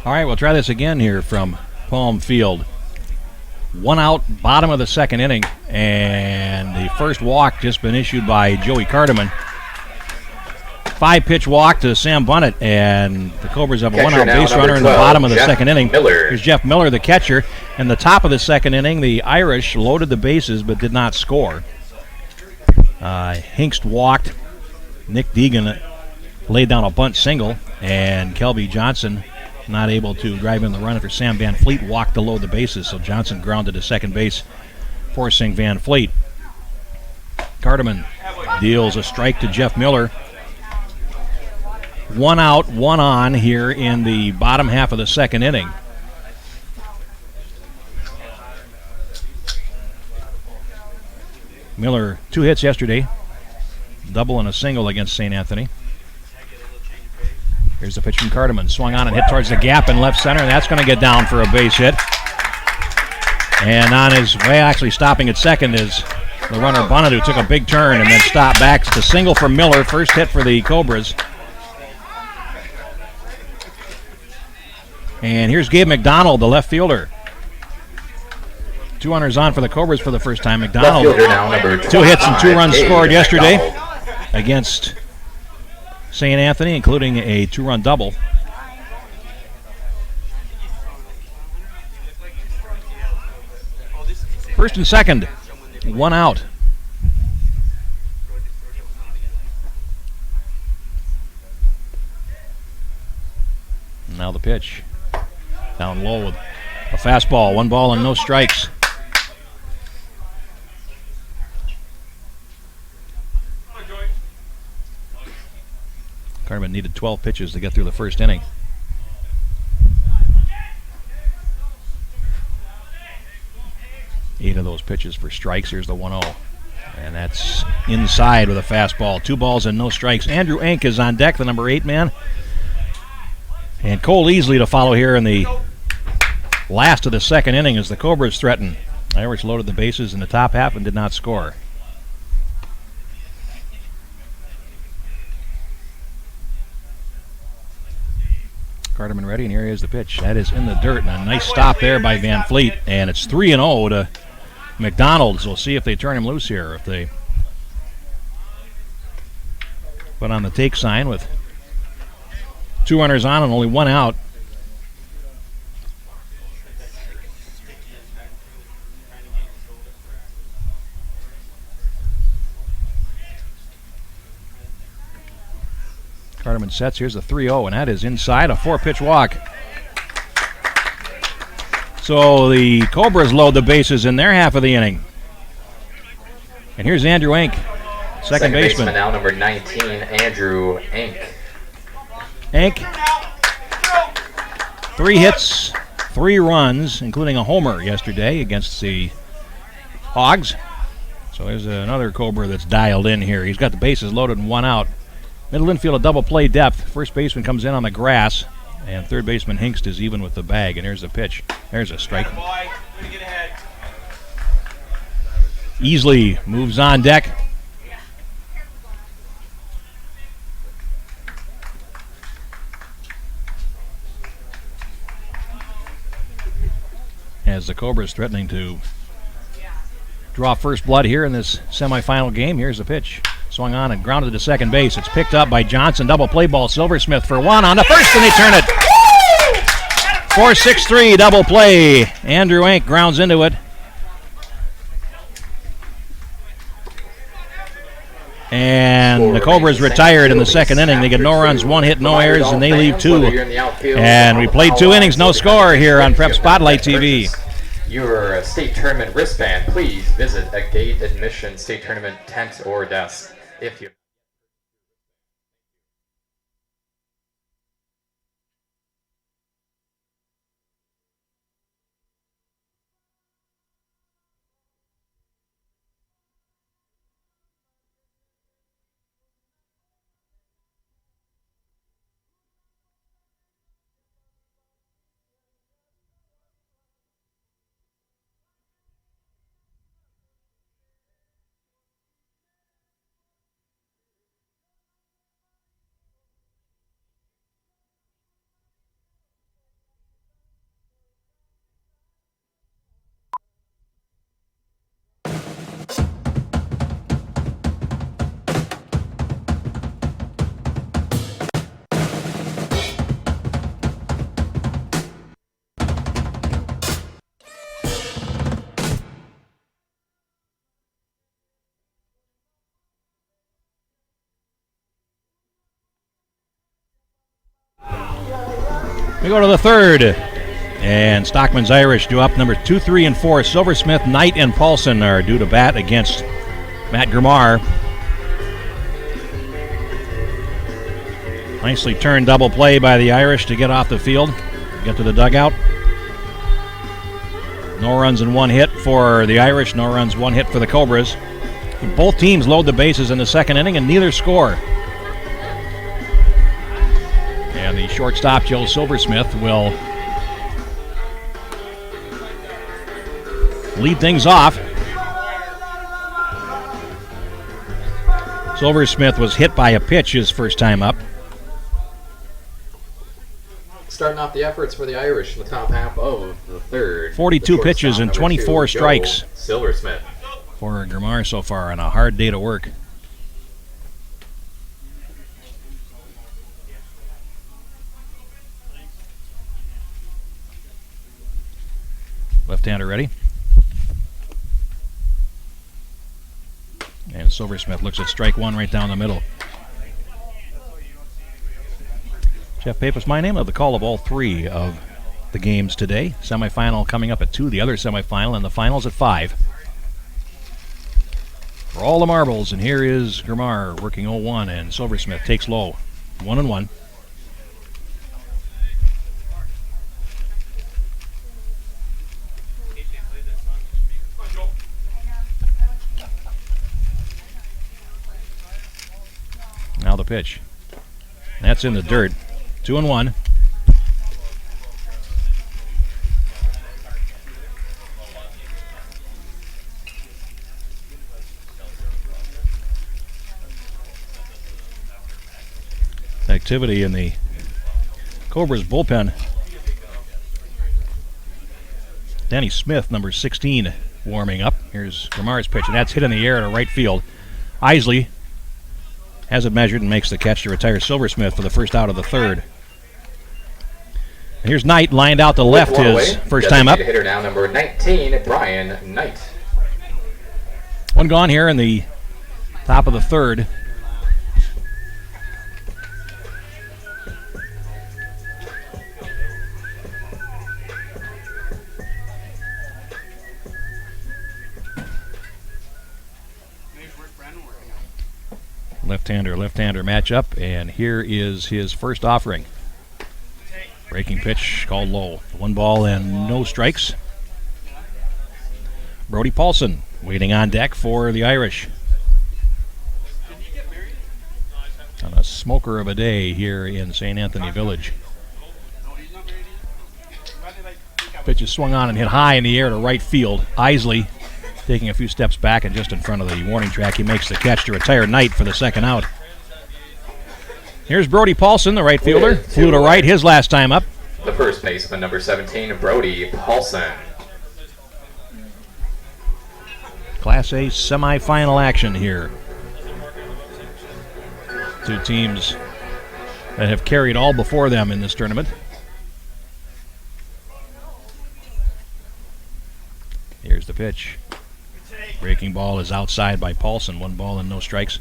All right, we'll try this again here from Palm Field. 1 out, bottom of the second inning, and the first walk just been issued by Joey Cardeman. 5-pitch walk to Sam Bunnett, and the Cobras have a 1-out base runner in the bottom of the second inning. Here's Jeff Miller, the catcher. In the top of the second inning, the Irish loaded the bases but did not score. Hinkst walked. Nick Deegan laid down a bunt single, and Kelby Johnson not able to drive in the run after Sam Van Fleet walked to load the bases, so Johnson grounded to second base, forcing Van Fleet. Cardeman deals a strike to Jeff Miller. 1 out, 1 on here in the bottom half of the second inning. Miller, 2 hits yesterday, double and a single against St. Anthony. Here's the pitch from Cardeman. Swung on and hit towards the gap in left center, and that's going to get down for a base hit. And on his way, actually stopping at second, is the runner Bunnett, who took a big turn and then stopped back. It's a single for Miller, first hit for the Cobras. And here's Gabe McDonald, the left fielder. 2 runners on for the Cobras for the first time. McDonald, 2 hits and 2 runs scored yesterday against St. Anthony, including a 2-run double. First and second, 1 out. Now the pitch. Down low with a fastball, 1 ball and no strikes. Cardeman needed 12 pitches to get through the first inning. Eight of those pitches for strikes. Here's the 1-0. And that's inside with a fastball. 2 balls and no strikes. Andrew Enck is on deck, the number 8 man. And Cole Easley to follow here in the last of the second inning as the Cobras threaten. Irish loaded the bases in the top half and did not score. Cardeman ready, and here is the pitch. That is in the dirt, and a nice stop there by Van Fleet. And it's 3-0 to McDonald's. We'll see if they turn him loose here, if they put on the take sign with 2 runners on and only 1 out. Cardeman sets. Here's a 3-0, and that is inside, a 4-pitch walk. So the Cobras load the bases in their half of the inning. And here's Andrew Enck, second baseman. Now number 19, Andrew Enck. Enck, 3 hits, 3 runs, including a homer yesterday against the Hogs. So there's another Cobra that's dialed in here. He's got the bases loaded and 1 out. Middle infield, a double play depth. First baseman comes in on the grass, and third baseman Hinkst is even with the bag. And here's the pitch. There's a strike. Easley moves on deck. As the Cobras threatening to draw first blood here in this semifinal game. Here's the pitch. Swung on and grounded to second base. It's picked up by Johnson. Double play ball. Silversmith for 1 on the first, and they turn it. 4-6-3 double play. Andrew Enck grounds into it. And the Cobras retired in the second inning. They get no runs, 1 hit, no errors, and they leave 2. And we played 2 innings, no score here on Prep Spotlight TV. Your state tournament wristband, please visit a gate admission state tournament tent or desk if you We go to the third. And Stockman's Irish due up number 2, 3, and 4. Silversmith, Knight, and Paulson are due to bat against Matt Grimar. Nicely turned double play by the Irish to get off the field, get to the dugout. No runs and 1 hit for the Irish, no runs, 1 hit for the Cobras. Both teams load the bases in the second inning and neither score. And the shortstop, Joe Silversmith, will lead things off. Silversmith was hit by a pitch his first time up. Starting off the efforts for the Irish in the top half of the third. 42 pitches and 24 strikes. Silversmith. For Grimar so far on a hard day to work. Left-hander ready. And Silversmith looks at strike 1 right down the middle. Jeff Pappas, my name of the call of all 3 of the games today. Semifinal coming up at 2, the other semifinal, and the finals at 5. For all the marbles, and here is Grimar working 0-1, and Silversmith takes low. 1-1. Now the pitch. That's in the dirt. 2-1. Activity in the Cobras bullpen. Danny Smith, number 16, warming up. Here's Grimar's pitch, and that's hit in the air to right field. Isley has it measured and makes the catch to retire Silversmith for the first out of the third. And here's Knight lined out to left his first time up. Hitter now, number 19, Brian Knight. 1 gone here in the top of the third. Left-hander matchup, and here is his first offering. Breaking pitch called low. 1 ball and no strikes. Brody Paulson waiting on deck for the Irish. On a smoker of a day here in St. Anthony Village. Pitch is swung on and hit high in the air to right field. Isley taking a few steps back and just in front of the warning track, he makes the catch to retire Knight for the second out. Here's Brody Paulson, the right fielder. Flew to right his last time up. The first baseman, number 17, Brody Paulson. Class A semifinal action here. 2 teams that have carried all before them in this tournament. Here's the pitch. Breaking ball is outside by Paulson. 1 ball and no strikes.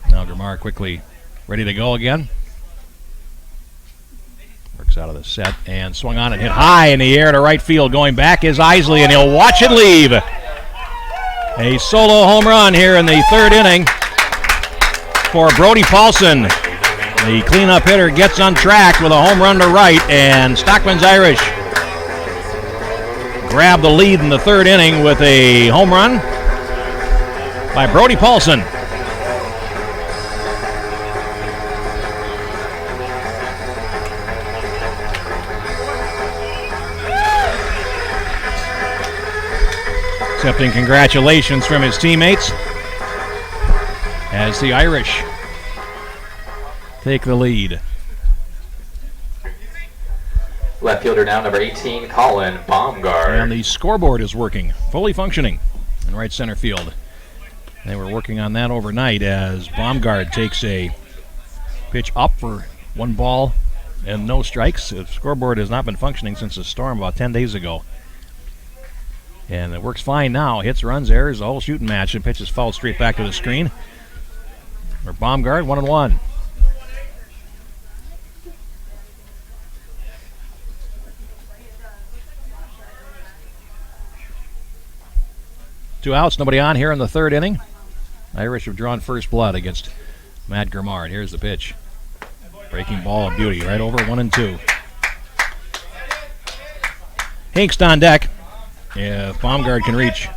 Now Grimar quickly ready to go again. Works out of the set and swung on and hit high in the air to right field. Going back is Isley, and he'll watch it leave. A solo home run here in the third inning for Brody Paulson. The cleanup hitter gets untracked with a home run to right, and Stockman's Irish grab the lead in the third inning with a home run by Brody Paulson. Accepting congratulations from his teammates as the Irish take the lead. Left fielder now, number 18, Colin Baumgart. And the scoreboard is working, fully functioning in right center field. They were working on that overnight as Baumgart takes a pitch up for 1 ball and no strikes. The scoreboard has not been functioning since the storm about 10 days ago. And it works fine now. Hits, runs, errors, the whole shooting match. And pitches fouled straight back to the screen. For Baumgart, 1-1. Two outs, nobody on here in the third inning. Irish have drawn first blood against Matt Germar. Here's the pitch. Breaking ball of beauty, right over 1-2. Hinkst on deck. Yeah, Baumgart can reach.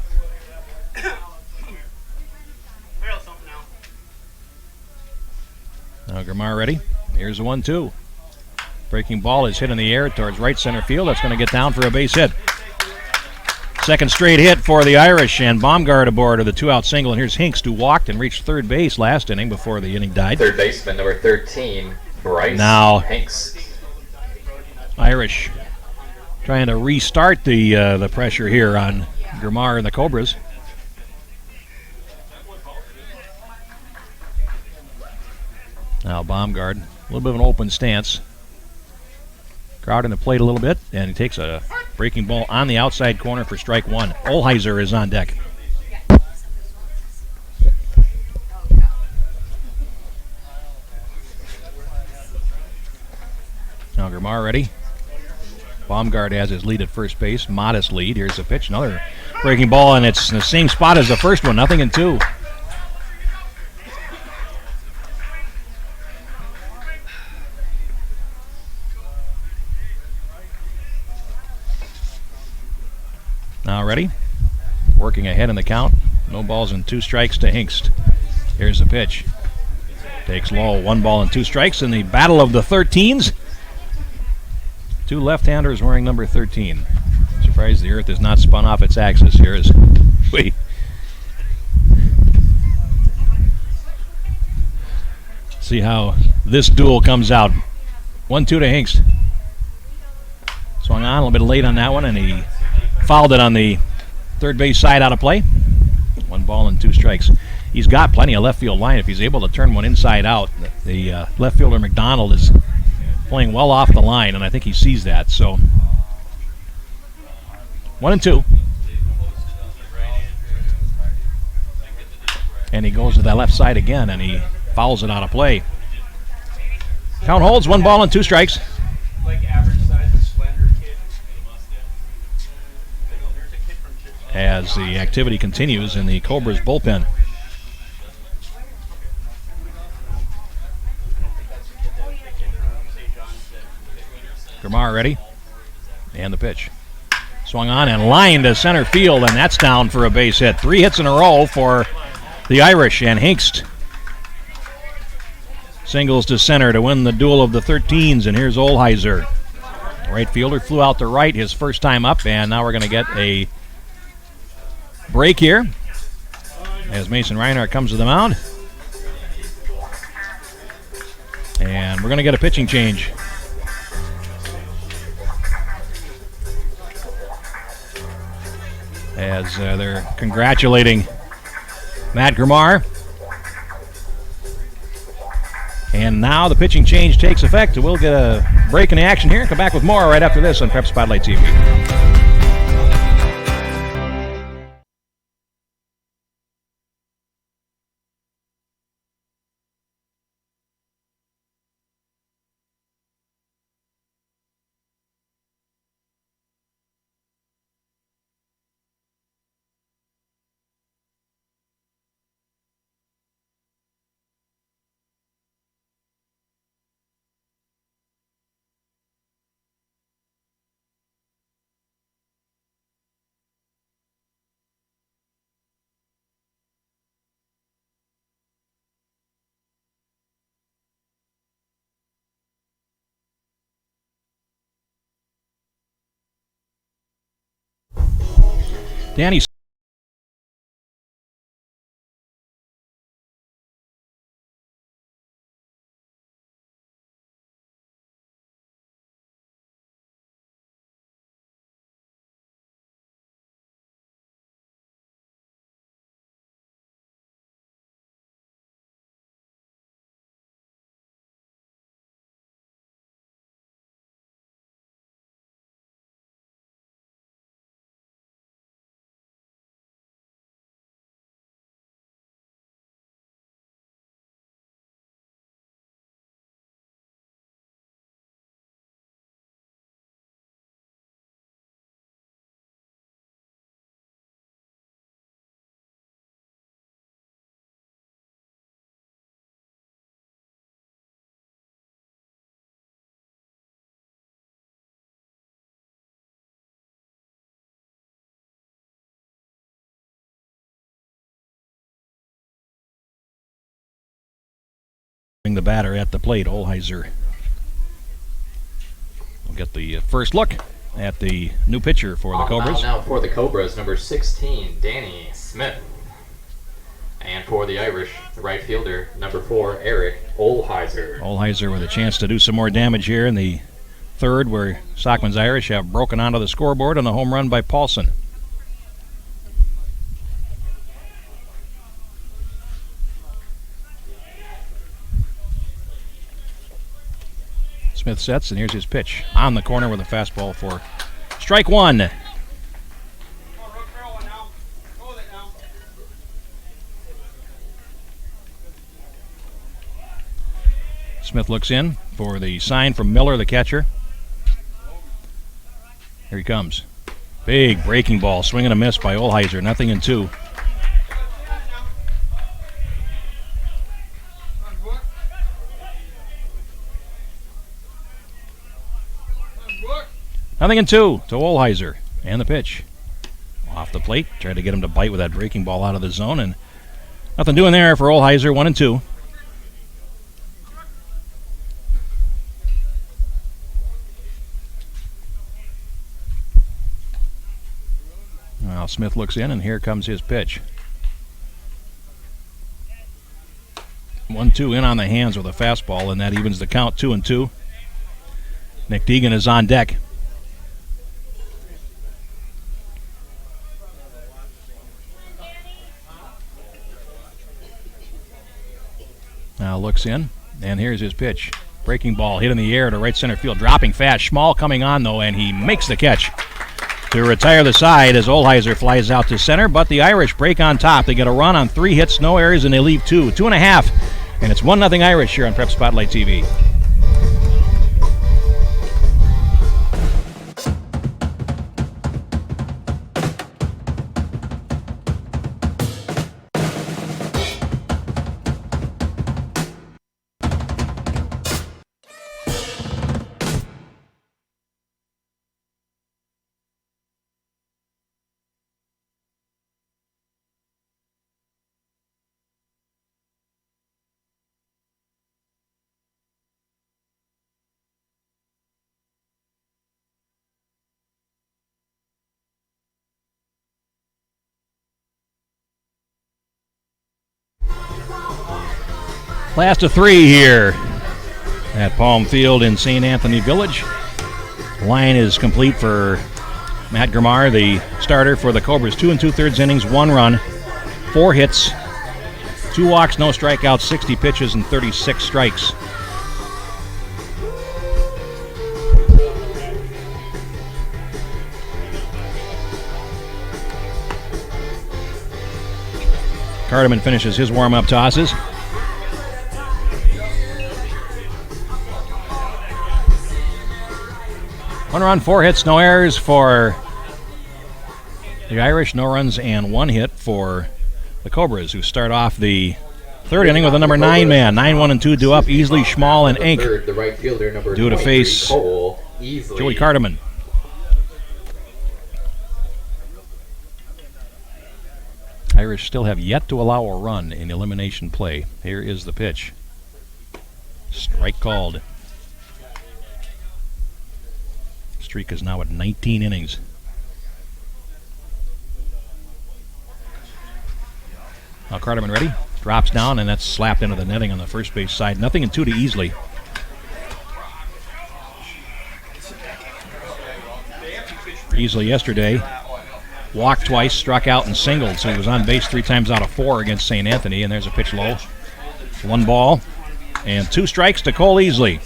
Now Germar ready. Here's the 1-2. Breaking ball is hit in the air towards right center field. That's going to get down for a base hit. Second straight hit for the Irish, and Baumgart aboard with a two-out single. And here's Hinkst, who walked and reached third base last inning before the inning died. Third baseman, number 13, Bryce now, Hinkst. Irish trying to restart the pressure here on Germar and the Cobras. Now Baumgart, a little bit of an open stance. Crowding the plate a little bit, and he takes a breaking ball on the outside corner for strike one. Olheiser is on deck. Now Germar ready. Baumgart has his lead at first base. Modest lead. Here's the pitch. Another breaking ball, and it's in the same spot as the first one. 0-2. Now ready. Working ahead in the count. No balls and 2 strikes to Hinkst. Here's the pitch. Takes low. 1 ball and 2 strikes in the battle of the 13s. 2 left-handers wearing number 13. Surprised the earth has not spun off its axis here as we see how this duel comes out. 1-2 to Hinkst. Swung on a little bit late on that one, and he fouled it on the third base side out of play. 1 ball and 2 strikes. He's got plenty of left field line if he's able to turn one inside out. The left fielder McDonald is playing well off the line, and I think he sees that. So 1-2. And he goes to that left side again, and he fouls it out of play. Count holds, 1 ball and 2 strikes. As the activity continues in the Cobras bullpen. Germar ready. And the pitch. Swung on and lined to center field, and that's down for a base hit. 3 hits in a row for the Irish, and Hinkst singles to center to win the duel of the 13s, and here's Olheiser. Right fielder flew out to right his first time up, and now we're going to get a break here as Mason Reinhardt comes to the mound. And we're going to get a pitching change. As they're congratulating Matt Germar. And now the pitching change takes effect. We'll get a break in the action here and come back with more right after this on Prep Spotlight TV. Danny the batter at the plate. Olheiser will get the first look at the new pitcher for the Cobras. Now for the Cobras, number 16, Danny Smith. And for the Irish, the right fielder, number 4, Eric Olheiser. Olheiser with a chance to do some more damage here in the third, where Stockmen's Irish have broken onto the scoreboard on the home run by Paulson. Smith sets, and here's his pitch. On the corner with a fastball for strike one. Smith looks in for the sign from Miller, the catcher. Here he comes. Big breaking ball, swing and a miss by Olheiser. 0-2. Nothing in 2 to Olheiser. And the pitch. Off the plate. Tried to get him to bite with that breaking ball out of the zone. And nothing doing there for Olheiser. 1-2. Now Smith looks in, and here comes his pitch. 1-2 in on the hands with a fastball, and that evens the count. 2-2. Nick Deegan is on deck. Now looks in, and here's his pitch. Breaking ball hit in the air to right center field. Dropping fast. Schmall coming on, though, and he makes the catch to retire the side as Olheiser flies out to center. But the Irish break on top. They get a run on 3 hits, no errors, and they leave 2. 2.5. And it's 1-0 Irish here on Prep Spotlight TV. Last of 3 here at Palm Field in St. Anthony Village. Line is complete for Matt Grimar, the starter for the Cobras. 2 2/3 innings, 1 run, 4 hits, 2 walks, no strikeouts, 60 pitches, and 36 strikes. Carterman finishes his warm-up tosses. One run, 4 hits, no errors for the Irish. No runs and 1 hit for the Cobras, who start off the third inning with a number 9 man. 9-1-2 due up. Easley, Schmall, and Ink the right fielder, number due to face Cole, Easley. Joey Carterman. Irish still have yet to allow a run in elimination play. Here is the pitch. Strike called. Streak is now at 19 innings. Now Carterman ready. Drops down, and that's slapped into the netting on the first base side. 0-2 to Easley. Easley yesterday walked twice, struck out, and singled, so he was on base 3 times out of 4 against St. Anthony, and there's a pitch low. 1 ball and 2 strikes to Cole Easley.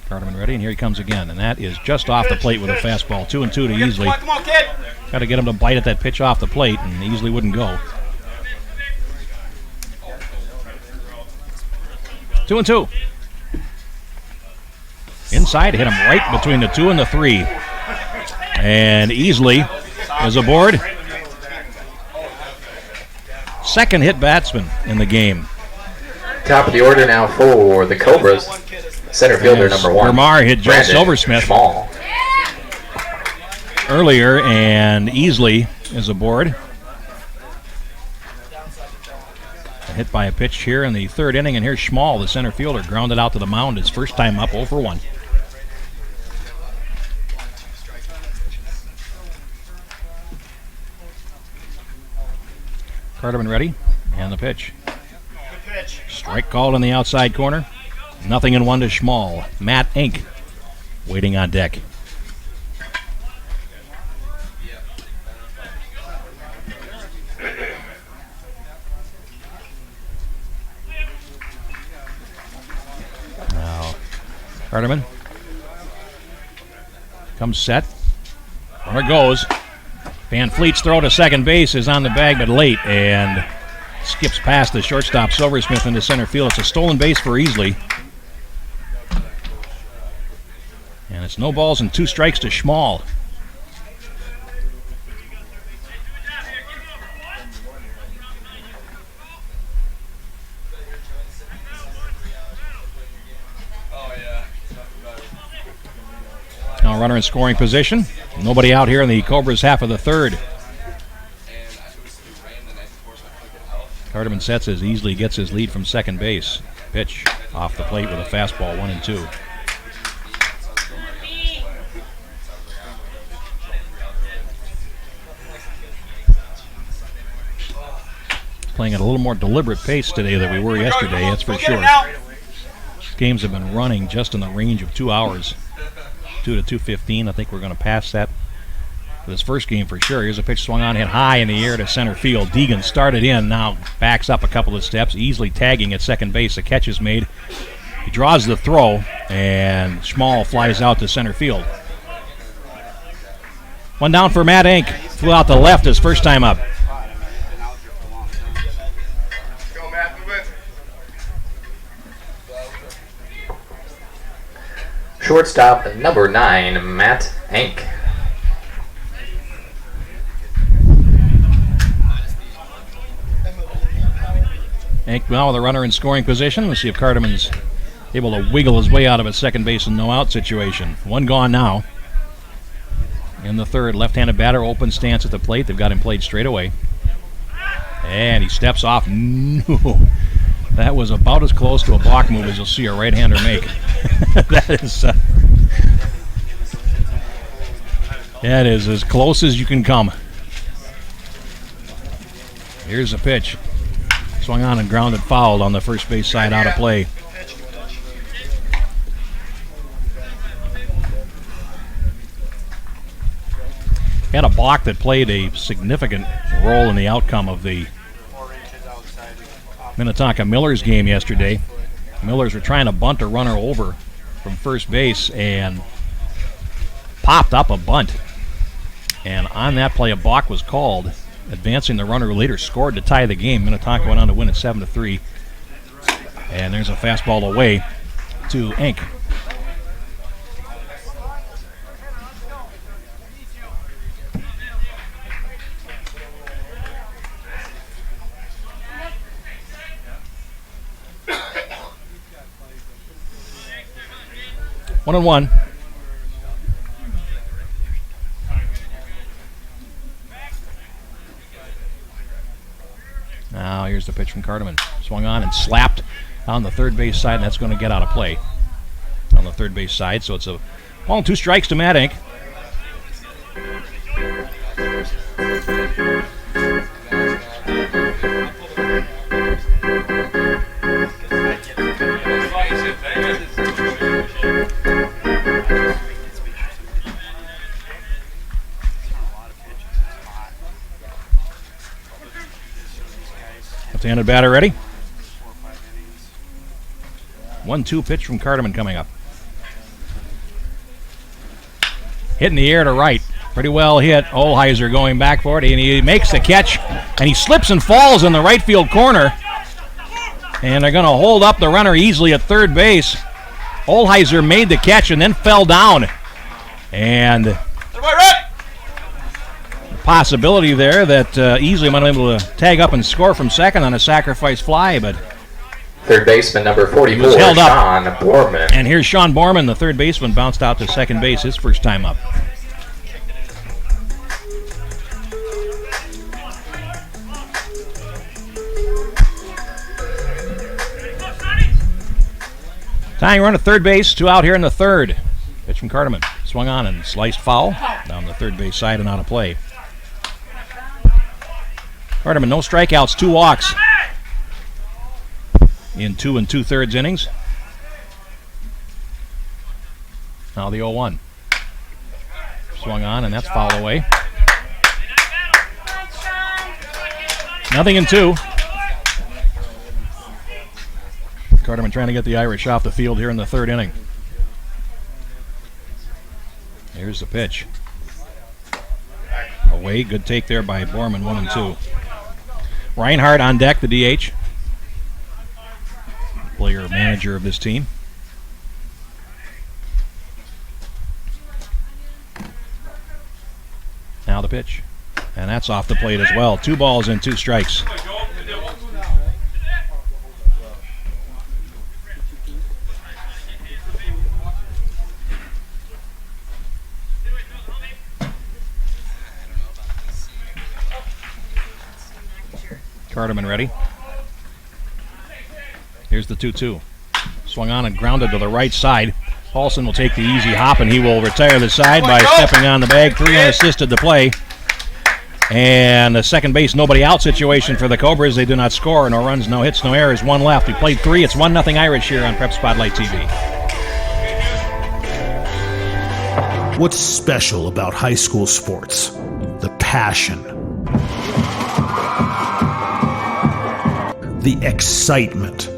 Carterman ready, and here he comes again, and that is just off the plate with a fastball. 2-2 to Easley. Come on, kid. Got to get him to bite at that pitch off the plate, and Easley wouldn't go. 2-2. Inside, hit him right between the 2 and the 3. And Easley is aboard. Second hit batsman in the game. Top of the order now for the Cobras. Center fielder, number 1. Grimar hit Joe Brandon Silversmith Schmall. earlier, and Easley is aboard. Hit by a pitch here in the third inning, and here's Schmall, the center fielder, grounded out to the mound his first time up, 0 for 1. Carterman ready, and the pitch. Strike called in the outside corner. 0-1 to Schmall. Matt Inc. waiting on deck. Carterman comes set. Runner goes. Van Fleet's throw to second base is on the bag, but late, and skips past the shortstop Silversmith into center field. It's a stolen base for Easley. And it's no balls and 2 strikes to Schmall. Now runner in scoring position. Nobody out here in the Cobras half of the third. Carterman sets as Easley gets his lead from second base. Pitch off the plate with a fastball, 1-2. Playing at a little more deliberate pace today than we were yesterday, that's for sure. Games have been running just in the range of 2 hours. 2 to 2:15. I think we're going to pass that for this first game for sure. Here's a pitch swung on, hit high in the air to center field. Deegan started in, now backs up a couple of steps, easily tagging at second base. The catch is made. He draws the throw, and Schmall flies out to center field. One down for Matt Inc. Flew out to left his first time up. Shortstop number 9, Matt Inc. Inc. now with a runner in scoring position. Let's see if Carterman's able to wiggle his way out of a second base and no out situation. One gone now. In the third, left-handed batter, open stance at the plate. They've got him played straight away. And he steps off. No. That was about as close to a block move as you'll see a right-hander make. That is as close as you can come. Here's a pitch. Swung on and grounded fouled on the first base side, out of play. Had a block that played a significant role in the outcome of the Minnetonka Millers game yesterday. Millers were trying to bunt a runner over from first base and popped up a bunt. And on that play, a balk was called, advancing the runner who later scored to tie the game. Minnetonka went on to win it 7-3. And there's a fastball away to Inc. One and one. Now here's the pitch from Carterman. Swung on and slapped on the third base side, and that's going to get out of play on the third base side. So it's a ball and 2 strikes to Matt Inc. Left-handed batter ready. 1-2 pitch from Carterman coming up. Hit in the air to right. Pretty well hit. Olheiser going back for it, and he makes the catch, and he slips and falls in the right field corner. And they're going to hold up the runner easily at third base. Olheiser made the catch and then fell down. And possibility there that Easley might have been able to tag up and score from second on a sacrifice fly, but third baseman number 44, held up. Sean Borman. And here's Sean Borman, the third baseman, bounced out to second base his first time up. Tying run at third base, 2 out here in the third. Pitch from Carterman. Swung on and sliced foul down the third base side and out of play. Carterman, no strikeouts, 2 walks in 2 2/3 innings. Now the 0-1. Swung on, and that's foul away. 0-2. Carterman trying to get the Irish off the field here in the third inning. Here's the pitch. Away, good take there by Borman, 1-2. Reinhardt on deck, the DH. Player manager of this team. Now the pitch. And that's off the plate as well. 2 balls and 2 strikes. Carterman ready. Here's the 2-2. Swung on and grounded to the right side. Paulson will take the easy hop, and he will retire the side by stepping on the bag. 3 unassisted to play. And the second base nobody out situation for the Cobras. They do not score. No runs, no hits, no errors. 1 left. We played 3. It's 1-0 Irish here on Prep Spotlight TV. What's special about high school sports? The passion. The excitement.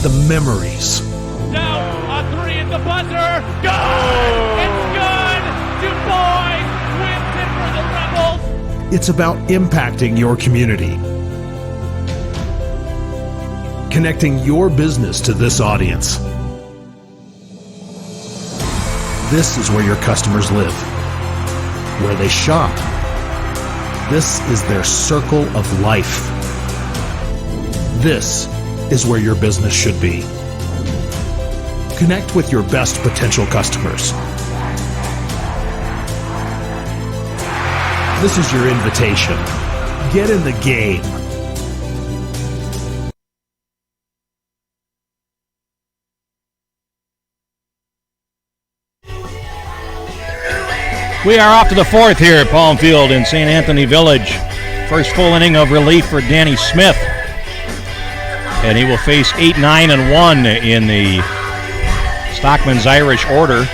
The memories. Now on 3 at the buzzer. Good! It's good! Du Bois wins it for the Rebels. It's about impacting your community. Connecting your business to this audience. This is where your customers live, where they shop. This is their circle of life. This is where your business should be. Connect with your best potential customers. This is your invitation. Get in the game. We are off to the 4th here at Palm Field in St. Anthony Village. First full inning of relief for Danny Smith. And he will face 8, 9, and 1 in the Stockmen's Irish order.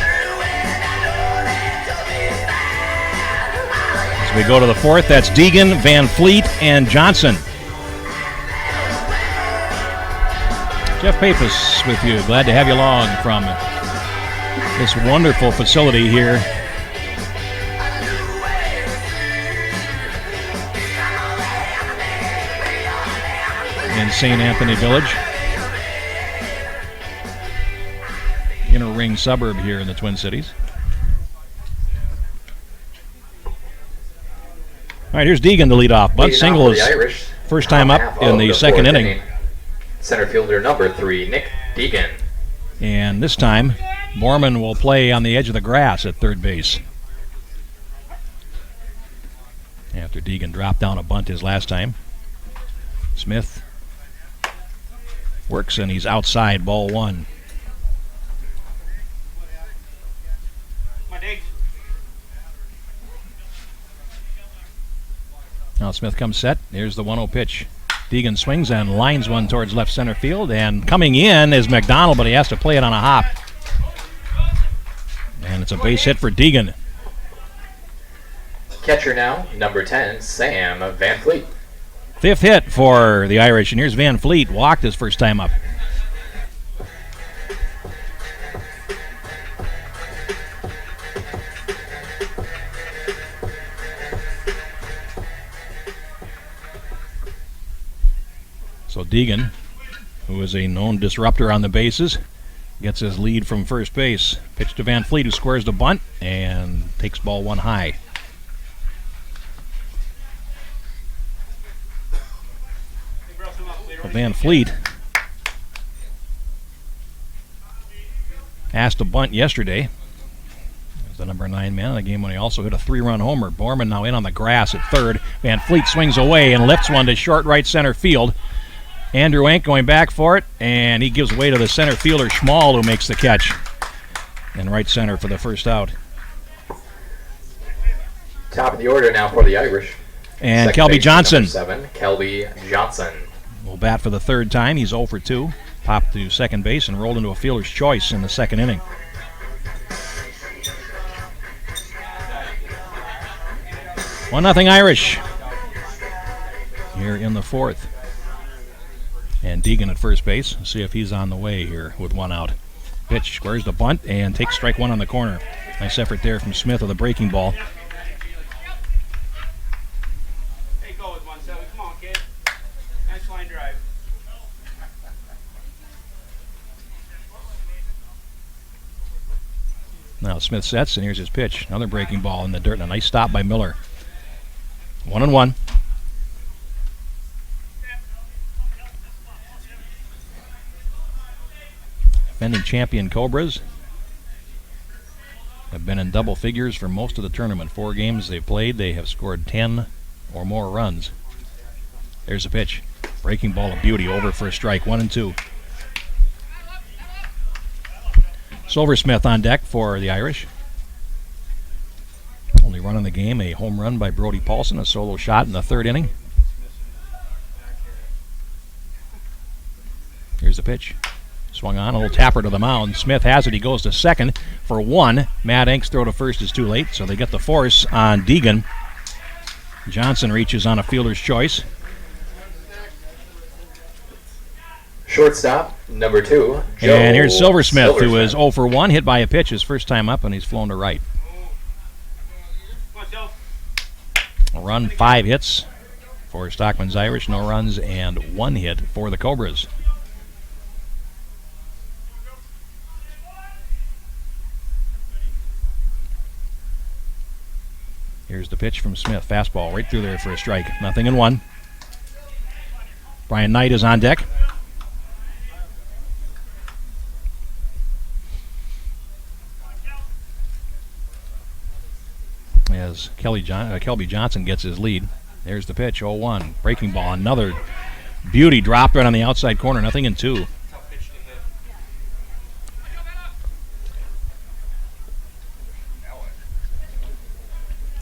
As we go to the 4th, that's Deegan, Van Fleet, and Johnson. Jeff Pappas with you. Glad to have you along from this wonderful facility here in St. Anthony Village. Inner ring suburb here in the Twin Cities. All right, here's Deegan to lead off. Bunt single is first time up in the second inning. Center fielder number 3, Nick Deegan. And this time, Borman will play on the edge of the grass at third base. After Deegan dropped down a bunt his last time. Smith works, and he's outside, ball 1. Now Smith comes set. Here's the 1-0 pitch. Deegan swings and lines one towards left center field, and coming in is McDonald, but he has to play it on a hop. And it's a base hit for Deegan. Catcher now, number 10, Sam Van Fleet. 5th hit for the Irish, and here's Van Fleet, walked his first time up. So Deegan, who is a known disruptor on the bases, gets his lead from first base. Pitch to Van Fleet, who squares the bunt and takes ball 1 high. Van Fleet asked to bunt yesterday. The number 9 man in the game when he also hit a 3-run homer. Borman now in on the grass at third. Van Fleet swings away and lifts one to short right center field. Andrew Enck going back for it, and he gives way to the center fielder Schmall, who makes the catch in right center for the first out. Top of the order now for the Irish. And Second Kelby baseman, Johnson number 7, Kelby Johnson. will bat for the third time. He's 0 for 2. Popped to second base and rolled into a fielder's choice in the second inning. One nothing Irish here in the fourth. And Deegan at first base. See if he's on the way here with one out. Pitch squares the bunt and takes strike one on the corner. Nice effort there from Smith with a breaking ball. Hey, go with 1-7. Come on, kid. Nice line drive. Now Smith sets, and here's his pitch. Another breaking ball in the dirt, and a nice stop by Miller. 1-1. Defending champion Cobras have been in double figures for most of the tournament. 4 games they've played, they have scored 10 or more runs. There's a pitch. Breaking ball of beauty, over for a strike. 1-2. Silversmith on deck for the Irish. Only run in the game, a home run by Brody Paulson, a solo shot in the third inning. Here's the pitch. Swung on, a little tapper to the mound. Smith has it, he goes to second for 1. Matt Enck's throw to first is too late, so they get the force on Deegan. Johnson reaches on a fielder's choice. Shortstop, number 2, Joe And here's Silversmith, who is Silversmith. 0 for 1, hit by a pitch his first time up, and he's flown to right. Come on, Joe. A run, 5 hits for Stockman's Irish, no runs, and 1 hit for the Cobras. Here's the pitch from Smith. Fastball right through there for a strike. 0-1. Brian Knight is on deck. As Kelby Johnson gets his lead. There's the pitch, 0-1. Breaking ball, another beauty, dropped right on the outside corner. 0-2. Tough pitch to hit.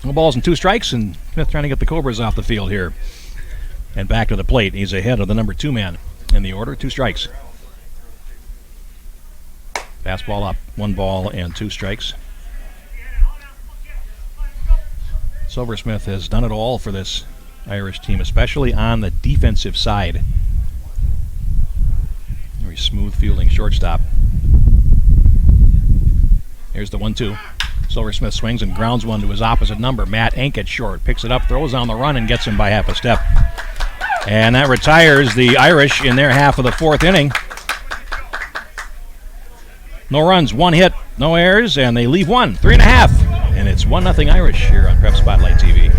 No balls and 2 strikes, and Smith trying to get the Cobras off the field here. And back to the plate. He's ahead of the number 2 man in the order. 2 strikes. Fastball up. 1 ball and 2 strikes. Silversmith has done it all for this Irish team, especially on the defensive side. Very smooth fielding shortstop. Here's the 1-2. Silversmith swings and grounds one to his opposite number. Matt Enck at short. Picks it up, throws on the run, and gets him by half a step. And that retires the Irish in their half of the fourth inning. No runs, 1 hit, no errors, and they leave 1. 3.5. And it's 1-0 Irish here on Prep Spotlight TV.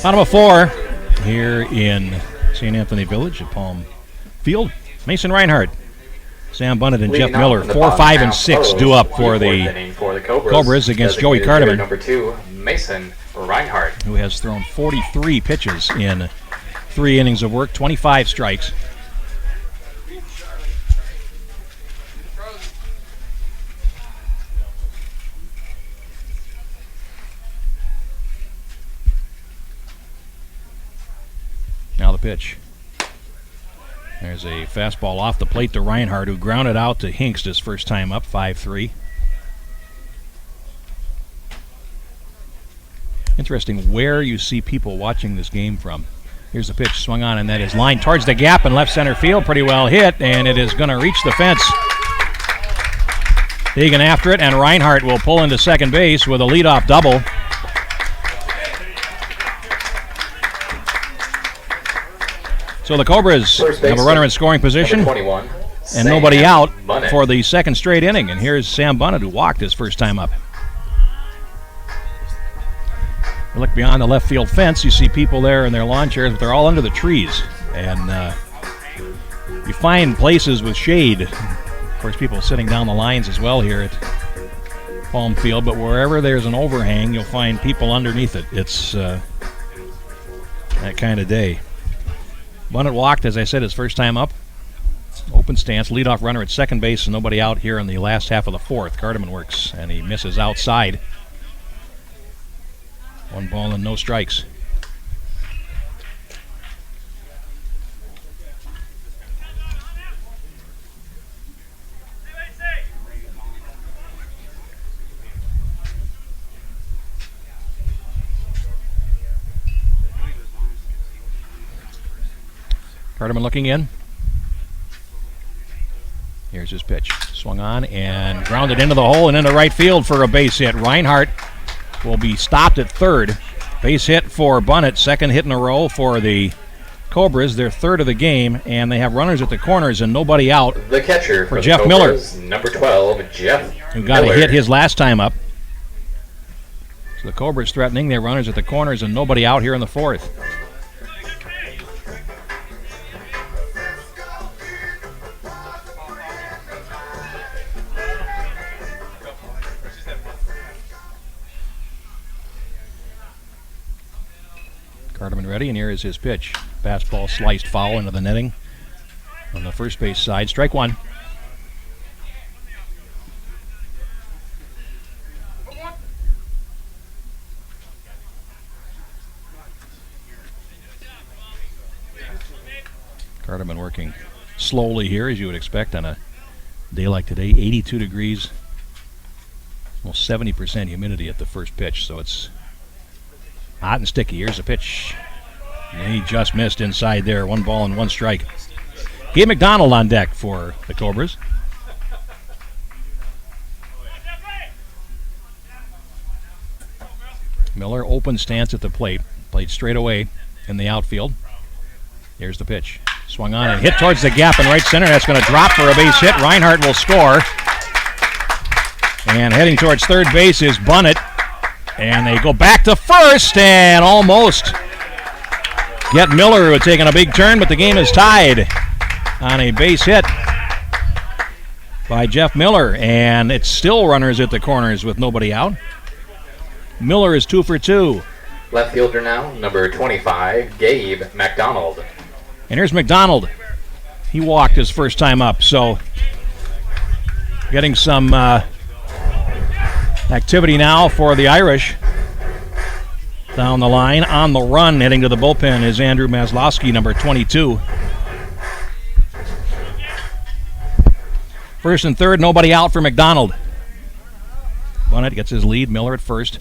Bottom of 4 here in St. Anthony Village at Palm Field. Mason Reinhardt, Sam Bunnett, and Jeff Leading Miller. off in the 4, bottom 5, and half 6 of due up for the the fourth inning for the Cobras against Joey Designated Carterman, hitter number 2, Mason Reinhardt. who has thrown 43 pitches in 3 innings of work, 25 strikes. Now the pitch. There's a fastball off the plate to Reinhardt, who grounded out to Hinkst his first time up, 5-3. Interesting where you see people watching this game from. Here's the pitch swung on, and that is lined towards the gap in left center field. Pretty well hit, and it is going to reach the fence. Deegan after it, and Reinhardt will pull into second base with a leadoff double. So the Cobras have a runner in scoring position and nobody out for the second straight inning. And here's Sam Bunnett, who walked his first time up. You look beyond the left field fence, you see people there in their lawn chairs, but they're all under the trees. And you find places with shade. Of course, people sitting down the lines as well here at Palm Field, but wherever there's an overhang, you'll find people underneath it. It's that kind of day. Bunnett walked, as I said, his first time up. Open stance, leadoff runner at second base, and nobody out here in the last half of the fourth. Cardeman works, and he misses outside. 1 ball and no strikes. Cardeman looking in. Here's his pitch. Swung on and grounded into the hole and into right field for a base hit. Reinhardt will be stopped at third. Base hit for Bunnett. Second hit in a row for the Cobras. Their third of the game, and they have runners at the corners and nobody out. The catcher for Jeff Miller, number 12, Jeff who got Miller. a hit his last time up. So the Cobras threatening their runners at the corners and nobody out here in the fourth. Cardeman ready, and here is his pitch. Fastball sliced foul into the netting on the first base side. Strike one. Cardeman working slowly here, as you would expect on a day like today. 82 degrees, almost 70% humidity at the first pitch, so it's hot and sticky. Here's the pitch. And he just missed inside there. 1 ball and 1 strike. Gabe McDonald on deck for the Cobras. Miller open stance at the plate. Played straight away in the outfield. Here's the pitch. Swung on and hit towards the gap in right center. That's going to drop for a base hit. Reinhardt will score. And heading towards third base is Bunnett. And they go back to first and almost get Miller, who had taken a big turn, but the game is tied on a base hit by Jeff Miller. And it's still runners at the corners with nobody out. Miller is 2 for 2. Left fielder now, number 25, Gabe McDonald. And here's McDonald. He walked his first time up, so getting some activity now for the Irish. Down the line, on the run, heading to the bullpen is Andrew Maslowski, number 22. First and third, nobody out for McDonald. Bunnett gets his lead, Miller at first.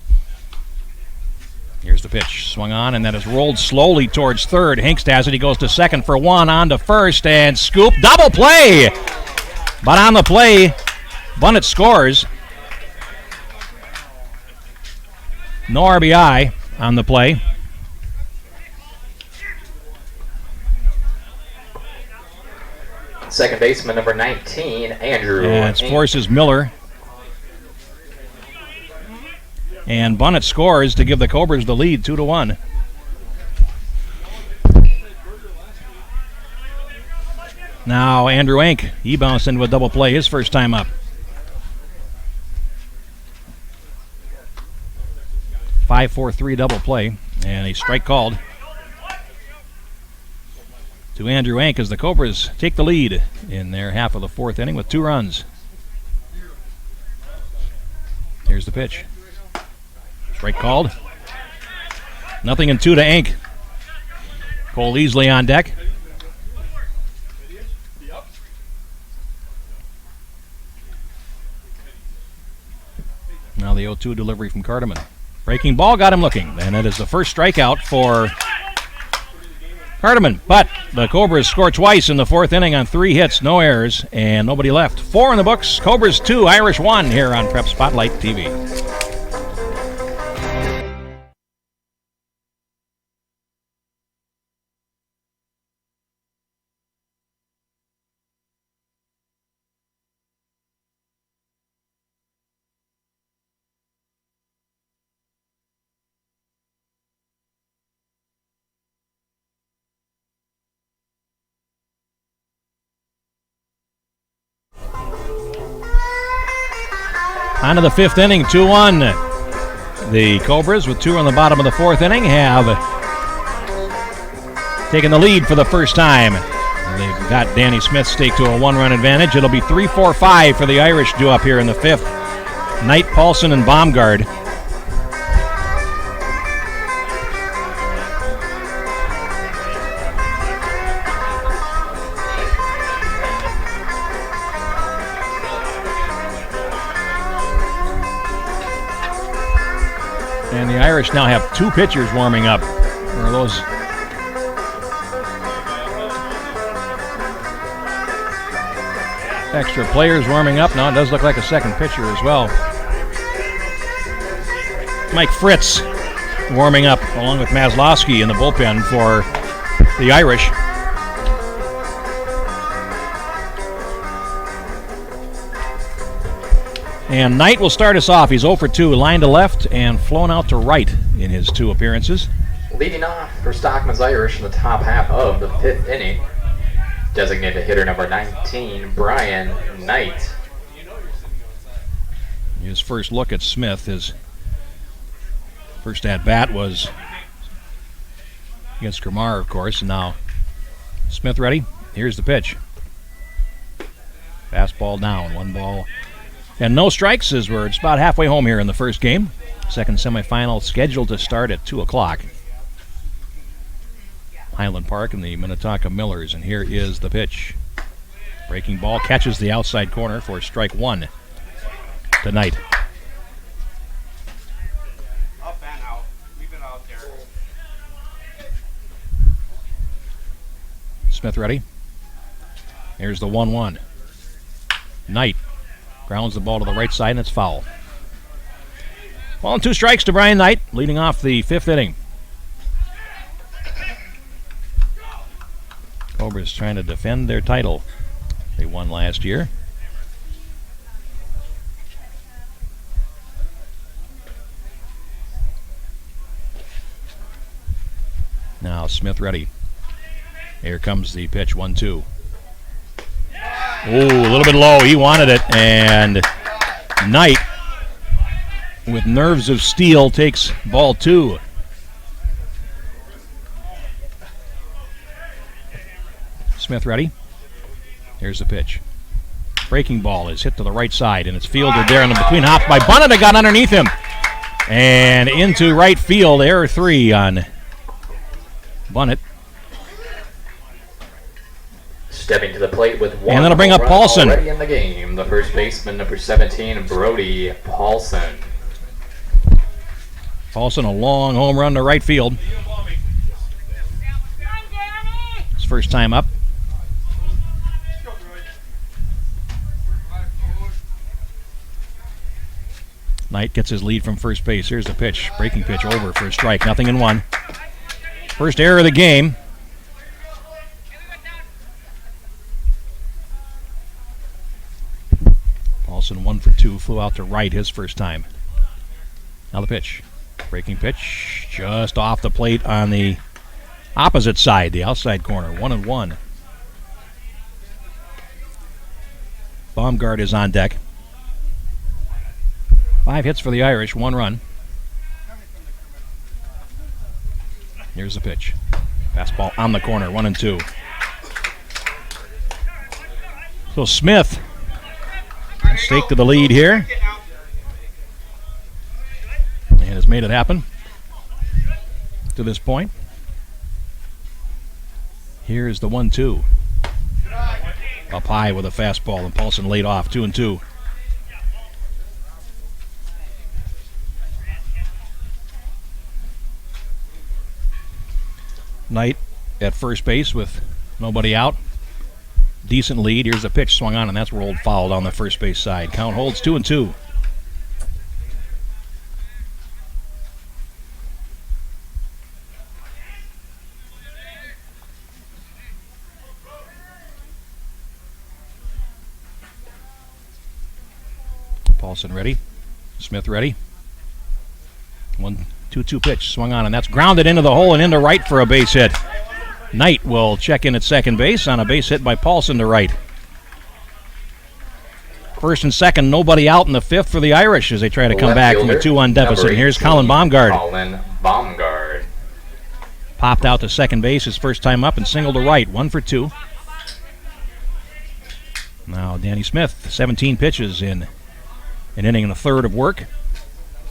Here's the pitch, swung on, and that is rolled slowly towards third. Hinkst has it, he goes to second for 1, on to first, and scoop, double play! But on the play, Bunnett scores. No RBI on the play. Second baseman, number 19, Andrew. And it forces Miller. And Bunnett scores to give the Cobras the lead, 2-1. Now Andrew Enck, he bounced into a double play his first time up. 5-4-3 double play, and a strike called to Andrew Enck as the Cobras take the lead in their half of the fourth inning with 2 runs. Here's the pitch. Strike called. 0-2 to Enck. Cole Easley on deck. the 0-2 delivery from Carterman. Breaking ball got him looking, and it is the first strikeout for Carterman. But the Cobras score twice in the fourth inning on 3 hits, no errors, and nobody left. 4 in the books. Cobras 2, Irish 1 here on Prep Spotlight TV. On to the 5th inning, 2-1. The Cobras, with 2 on the bottom of the 4th inning, have taken the lead for the first time. They've got Danny Smith staked to a 1-run advantage. It'll be 3-4-5 for the Irish due up here in the 5th. Knight, Paulson, and Baumgard. And the Irish now have 2 pitchers warming up. Or those extra players warming up. Now it does look like a second pitcher as well. Mike Fritz warming up along with Maslowski in the bullpen for the Irish. And Knight will start us off. He's 0 for 2, line to left and flown out to right in his 2 appearances. Leading off for Stockmen's Irish in the top half of the 5th inning, designated hitter number 19, Brian Knight. His first look at Smith, his first at-bat was against Gramar, of course, and now Smith ready. Here's the pitch. Fastball down, 1 ball. And no strikes as we're about halfway home here in the first game. Second semifinal scheduled to start at 2 o'clock. Highland Park and the Minnetonka Millers. And here is the pitch. Breaking ball catches the outside corner for strike 1 tonight. Up and out. Leave it out there. Smith ready. Here's the 1-1. Knight grounds the ball to the right side, and it's foul. 1 and 2 strikes to Brian Knight, leading off the 5th inning. Cobras trying to defend their title. They won last year. Now Smith ready. Here comes the pitch, 1-2. Ooh, a little bit low. He wanted it, and Knight, with nerves of steel, takes ball 2. Smith ready. Here's the pitch. Breaking ball is hit to the right side, and it's fielded there in the between hops by Bunnett. It got underneath him. And into right field, error 3 on Bunnett. Stepping to the plate with 1 And that'll bring up run Paulson. already in the game, the first baseman, number 17, Brody Paulson. Paulson, a long home run to right field. His first time up. Knight gets his lead from first base. Here's the pitch. Breaking pitch over for a strike. 0-1. First error of the game. Paulson 1 for 2. Flew out to right his first time. Now the pitch. Breaking pitch just off the plate on the opposite side, the outside corner. 1-1. Baumgard is on deck. 5 hits for the Irish, 1 run. Here's the pitch. Fastball on the corner, 1-2. So Smith staked to the lead here and has made it happen to this point. Here's the 1-2. Up high with a fastball, and Paulson laid off, 2-2. Knight at first base with nobody out. Decent lead. Here's the pitch swung on, and that's rolled foul on the first base side. Count holds 2-2. Paulson ready. Smith ready. 1-2-2 pitch swung on, and that's grounded into the hole and into right for a base hit. Knight will check in at second base on a base hit by Paulson to right. First and second, nobody out in the fifth for the Irish as they try to come back from a 2-1 deficit. And here's Colin Baumgard. Colin Baumgard. Popped out to second base his first time up and singled to right. 1 for 2. Now Danny Smith, 17 pitches in an inning and a third of work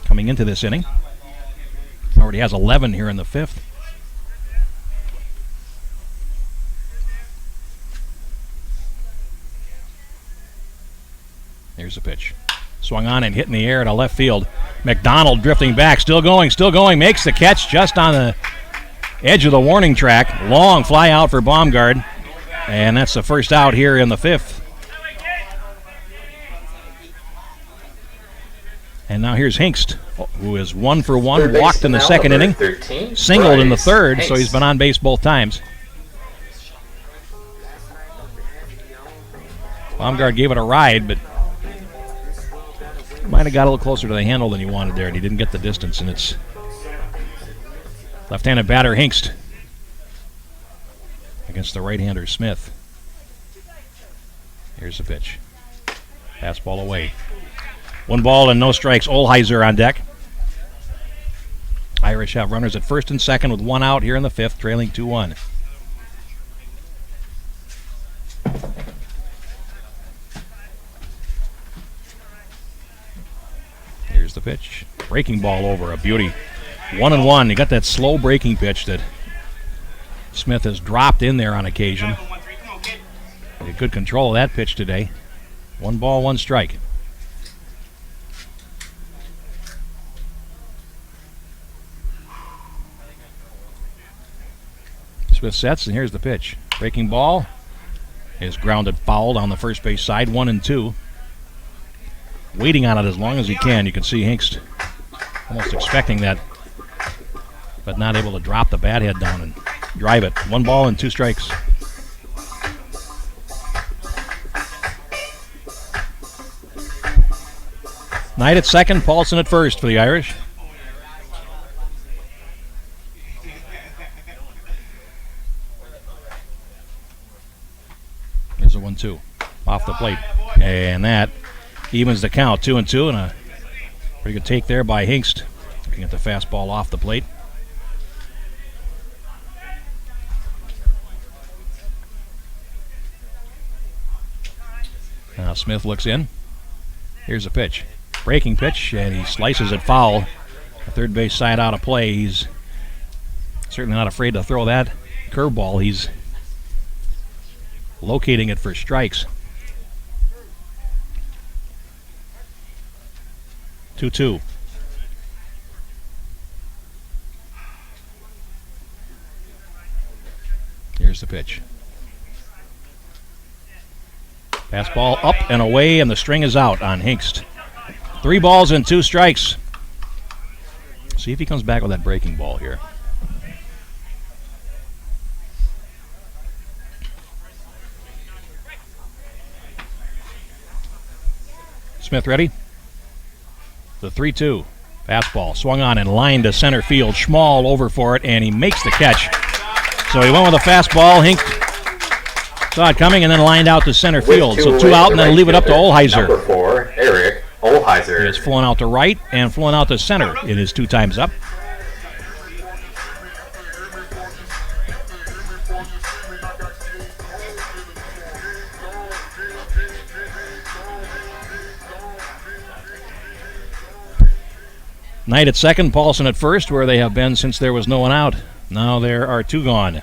coming into this inning. Already has 11 here in the fifth. Here's the pitch. Swung on and hit in the air to left field. McDonald drifting back, still going, makes the catch just on the edge of the warning track. Long fly out for Baumgard, and that's the first out here in the fifth. And now here's Hinkst, who is 1 for 1, walked in the second inning, 13, singled in the third, Hinkst. so he's been on base both times. Baumgard gave it a ride, but might have got a little closer to the handle than he wanted there, and he didn't get the distance, and it's left-handed batter Hinkst against the right-hander Smith. Here's the pitch. Fastball away. 1 ball and no strikes. Olheiser on deck. Irish have runners at first and second with 1 out here in the fifth, trailing 2-1. Here's the pitch. Breaking ball over. A beauty. 1-1. You got that slow breaking pitch that Smith has dropped in there on occasion. He could control that pitch today. 1 ball, 1 strike. Smith sets, and here's the pitch. Breaking ball is grounded foul on the first base side, 1-2. Waiting on it as long as he can. You can see Hinkst almost expecting that, but not able to drop the bat head down and drive it. 1 ball and 2 strikes. Knight at second, Paulson at first for the Irish. There's a 1-2 off the plate, and that evens the count. 2-2, and a pretty good take there by Hinkst. Looking at the fastball off the plate. Now Smith looks in. Here's a pitch. Breaking pitch, and he slices it foul. The third base side out of play. He's certainly not afraid to throw that curveball. He's locating it for strikes. 2-2. Here's the pitch. Fastball up and away, and the string is out on Hinkst. 3 balls and 2 strikes. See if he comes back with that breaking ball here. Smith ready? The 3-2. Fastball swung on and lined to center field. Schmall over for it, and he makes the catch. So he went with a fastball. Hinkst saw it coming and then lined out to center field. So 2 out, and then leave it up to Olheiser. Number 4, Eric Olheiser. He has flown out to right and flown out to center in his 2 times up. Knight at second, Paulson at first, where they have been since there was no one out. Now there are 2 gone.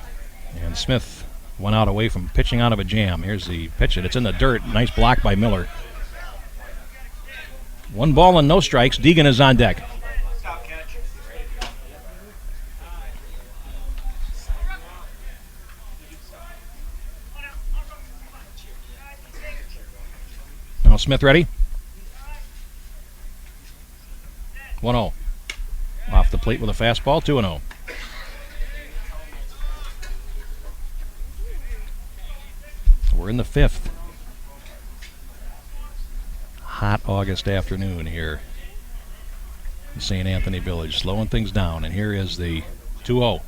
And Smith went out away from pitching out of a jam. Here's the pitch, and it's in the dirt. Nice block by Miller. 1 ball and no strikes. Deegan is on deck. Smith ready. 1-0. Off the plate with a fastball, 2-0. We're in the 5th. Hot August afternoon here in St. Anthony Village, slowing things down. And here is the 2-0.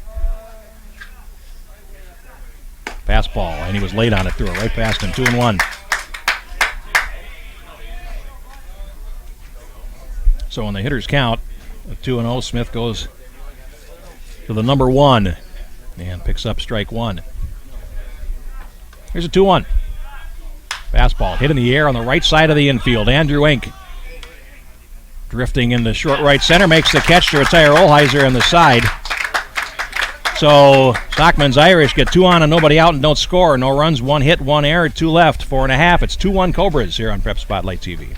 Fastball, and he was late on it, threw it right past him, 2-1. So when the hitters count, 2-0, Smith goes to the number 1 and picks up strike 1. Here's a 2-1. Fastball hit in the air on the right side of the infield. Andrew Ink drifting into short right center, makes the catch to retire Olheiser on the side. So Stockmen's Irish get 2 on and nobody out and don't score. No runs, 1 hit, 1 error, 2 left, 4.5. It's 2-1 Cobras here on Prep Spotlight TV.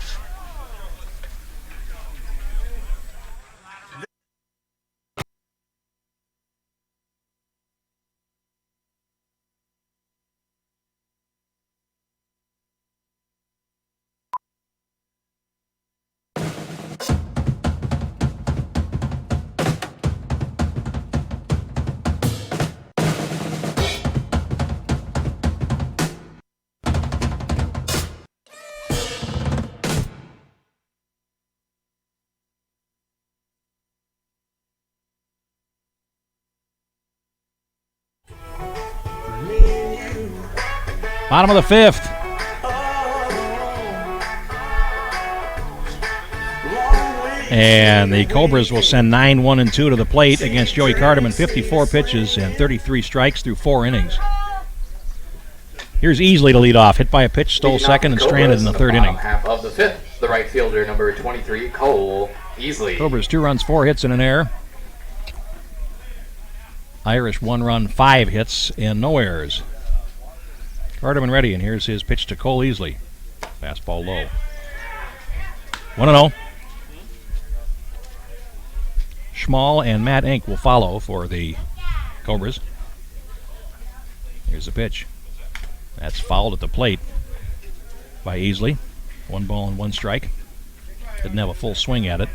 Bottom of the 5th. And the Cobras will send 9, 1, and 2 to the plate against Joey Cardeman. 54 pitches and 33 strikes through 4 innings. Here's Easley to lead off. Hit by a pitch, stole second, and stranded in the 3rd inning. Half of the 5th, the right fielder, number 23, Cole Easley. Cobras 2 runs, 4 hits, and an error. Irish 1 run, 5 hits, and no errors. Cardeman ready, and here's his pitch to Cole Easley. Fastball low. 1-0. Schmall and Matt Ink will follow for the Cobras. Here's the pitch. That's fouled at the plate by Easley. 1 ball and 1 strike. Didn't have a full swing at it.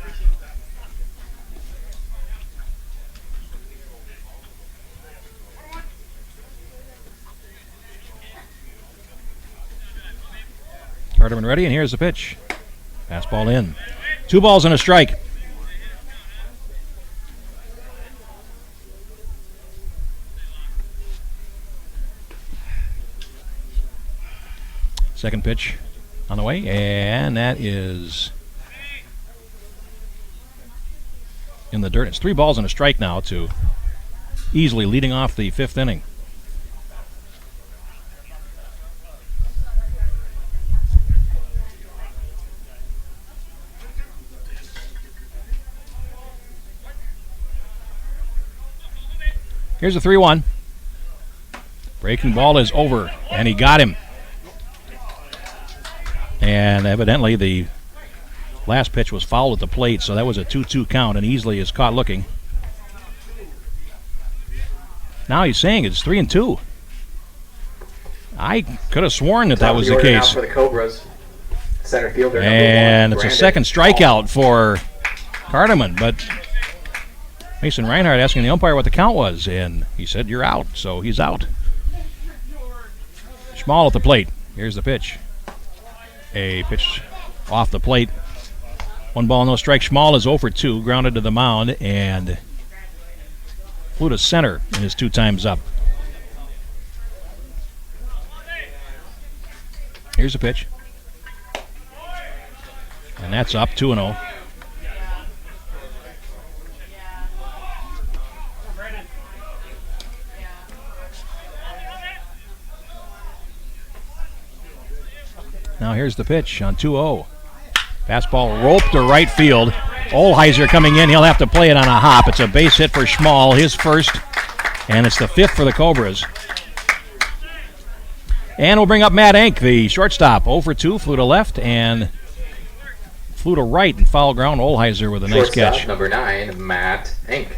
Cardeman ready, and here's the pitch. Fastball in. 2 balls and a strike. Second pitch on the way, and that is in the dirt. It's 3 balls and a strike now to Easley leading off the 5th inning. Here's a 3-1. Breaking ball is over, and he got him. And evidently the last pitch was fouled at the plate, so that was a 2-2 count, and Easley is caught looking. Now he's saying it's 3-2. I could have sworn that was the case. For the Cobras, center fielder, and number 1, it's a second strikeout for Cardeman, but Mason Reinhardt asking the umpire what the count was, and he said, "You're out," so he's out. Schmall at the plate. Here's the pitch. A pitch off the plate. 1 ball, no strike. Schmall is 0 for 2, grounded to the mound, and flew to center in his 2 times up. Here's the pitch. And that's up, 2-0. Now here's the pitch on 2-0. Fastball roped to right field. Olheiser coming in. He'll have to play it on a hop. It's a base hit for Schmall, his first, and it's the 5th for the Cobras. And we'll bring up Matt Ink, the shortstop. 0 for 2, flew to left and flew to right in foul ground. Olheiser with a nice catch. Number 9, Matt Ink.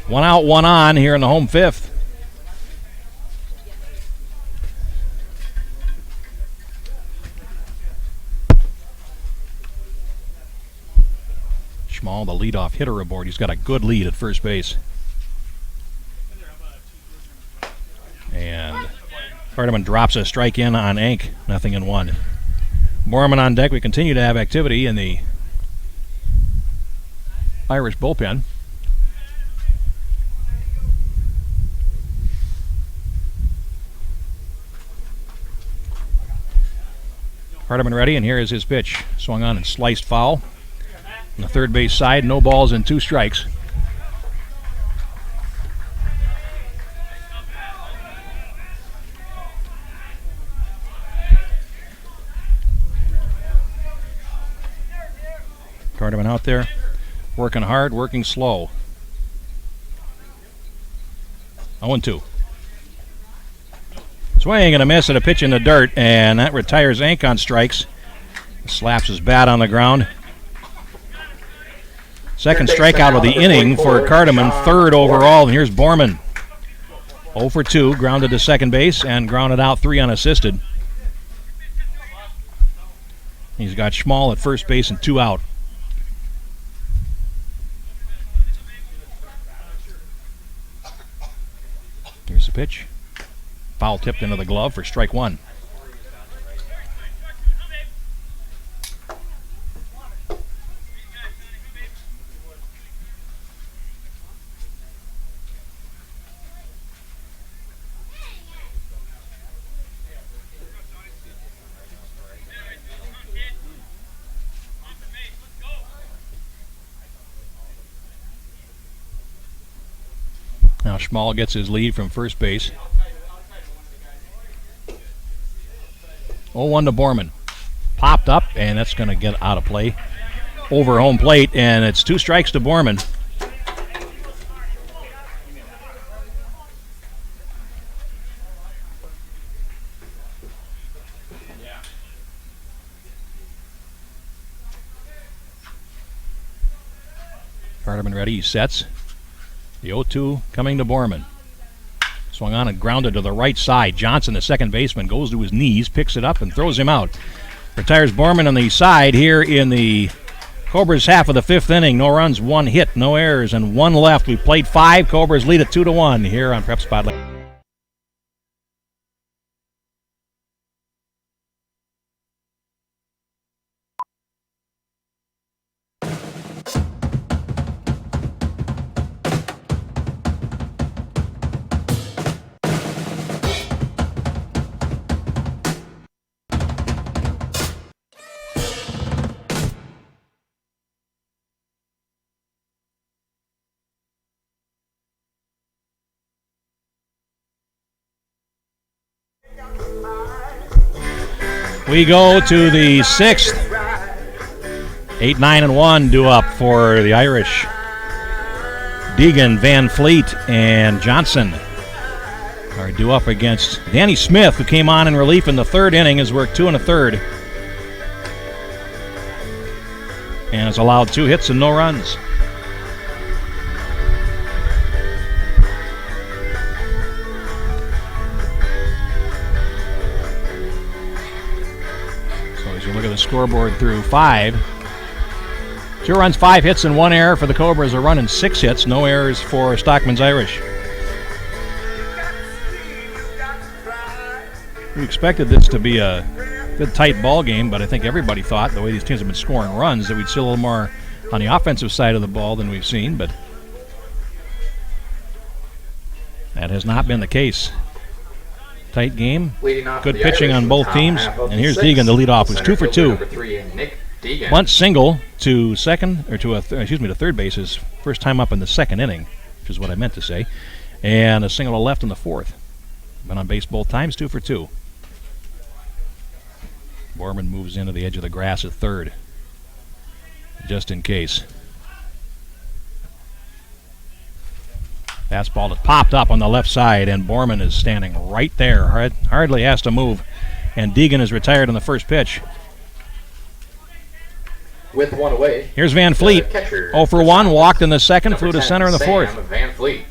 1 out, 1 on here in the home 5th. Small, the leadoff hitter aboard. He's got a good lead at first base. And Hardiman drops a strike in on Ank. 0-1. Borman on deck. We continue to have activity in the Irish bullpen. Hardiman ready, and here is his pitch. Swung on and sliced foul. On the third base side, no balls and 2 strikes. Hardiman out there, working hard, working slow. 0-2. Swing and a miss at a pitch in the dirt, and that retires Ank on strikes. Slaps his bat on the ground. Second strikeout of the inning for Hardiman, 3rd overall, and here's Borman. 0 for 2, grounded to second base and grounded out 3 unassisted. He's got Schmall at first base and 2 out. Here's the pitch. Foul tipped into the glove for strike 1. Now Schmall gets his lead from first base. 0-1 to Borman. Popped up, and that's going to get out of play. Over home plate, and it's 2 strikes to Borman. Hardiman ready, he sets. The 0-2 coming to Borman. Swung on and grounded to the right side. Johnson, the second baseman, goes to his knees, picks it up, and throws him out. Retires Borman on the side here in the Cobras half of the 5th inning. No runs, 1 hit, no errors, and 1 left. We played 5. Cobras lead at 2-1 here on Prep Spotlight. We go to the 6th. 8-9-1 due up for the Irish. Deegan, Van Fleet, and Johnson are due up against Danny Smith, who came on in relief in the 3rd inning, has worked 2 1/3. And has allowed 2 hits and no runs. Look at the scoreboard through 5. 2 runs, 5 hits, and 1 error for the Cobras. A run and 6 hits. No errors for Stockmen's Irish. We expected this to be a good, tight ball game, but I think everybody thought, the way these teams have been scoring runs, that we'd see a little more on the offensive side of the ball than we've seen, but that has not been the case. Tight game. Good pitching on both teams. And here's Deegan, the leadoff, who's 2 for 2. Bunt single to third base, his first time up in the 2nd inning, which is what I meant to say. And a single to left in the 4th. Been on base both times, 2 for 2. Borman moves into the edge of the grass at 3rd, just in case. Fastball that popped up on the left side, and Borman is standing right there. Hardly has to move. And Deegan is retired on the first pitch. With 1 away. Here's Van Fleet. 0 for 1, walked in the 2nd, flew to center in the 4th. Van Fleet.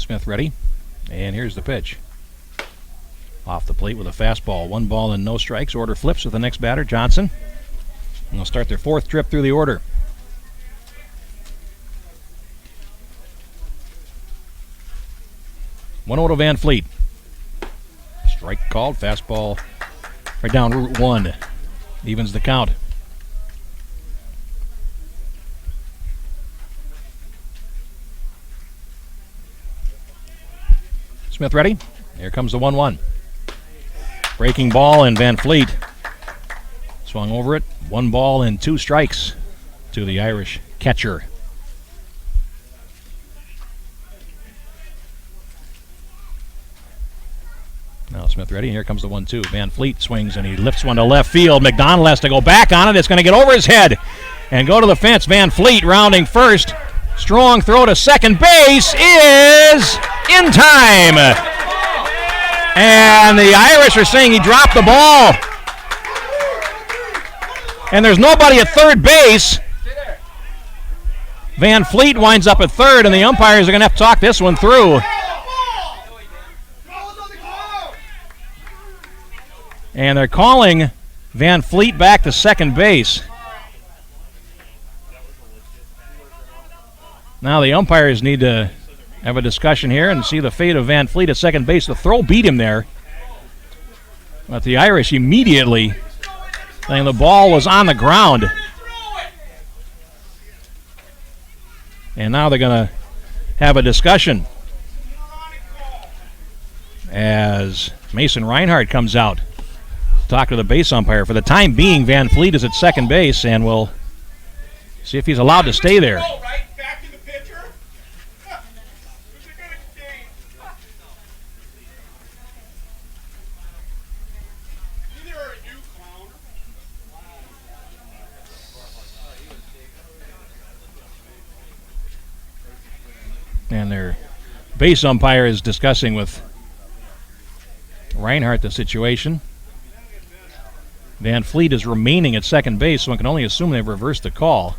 Smith ready. And here's the pitch. Off the plate with a fastball. 1 ball and no strikes. Order flips with the next batter, Johnson. And they'll start their 4th trip through the order. 1-0 to Van Fleet. Strike called. Fastball right down Route 1. Evens the count. Smith ready. Here comes the 1-1. Breaking ball, and Van Fleet swung over it. 1 ball and 2 strikes to the Irish catcher. Now Smith ready. Here comes the 1-2. Van Fleet swings and he lifts one to left field. McDonald has to go back on it. It's going to get over his head and go to the fence. Van Fleet rounding first. Strong throw to second base is in time. And the Irish are saying he dropped the ball. And there's nobody at third base. Van Fleet winds up at third, and the umpires are going to have to talk this one through. And they're calling Van Fleet back to second base. Now the umpires need to have a discussion here and see the fate of Van Fleet at second base. The throw beat him there. But the Irish immediately saying the ball was on the ground. And now they're going to have a discussion as Mason Reinhardt comes out to talk to the base umpire. For the time being, Van Fleet is at second base, and we'll see if he's allowed to stay there. And their base umpire is discussing with Reinhardt the situation. Van Fleet is remaining at second base, so one can only assume they've reversed the call.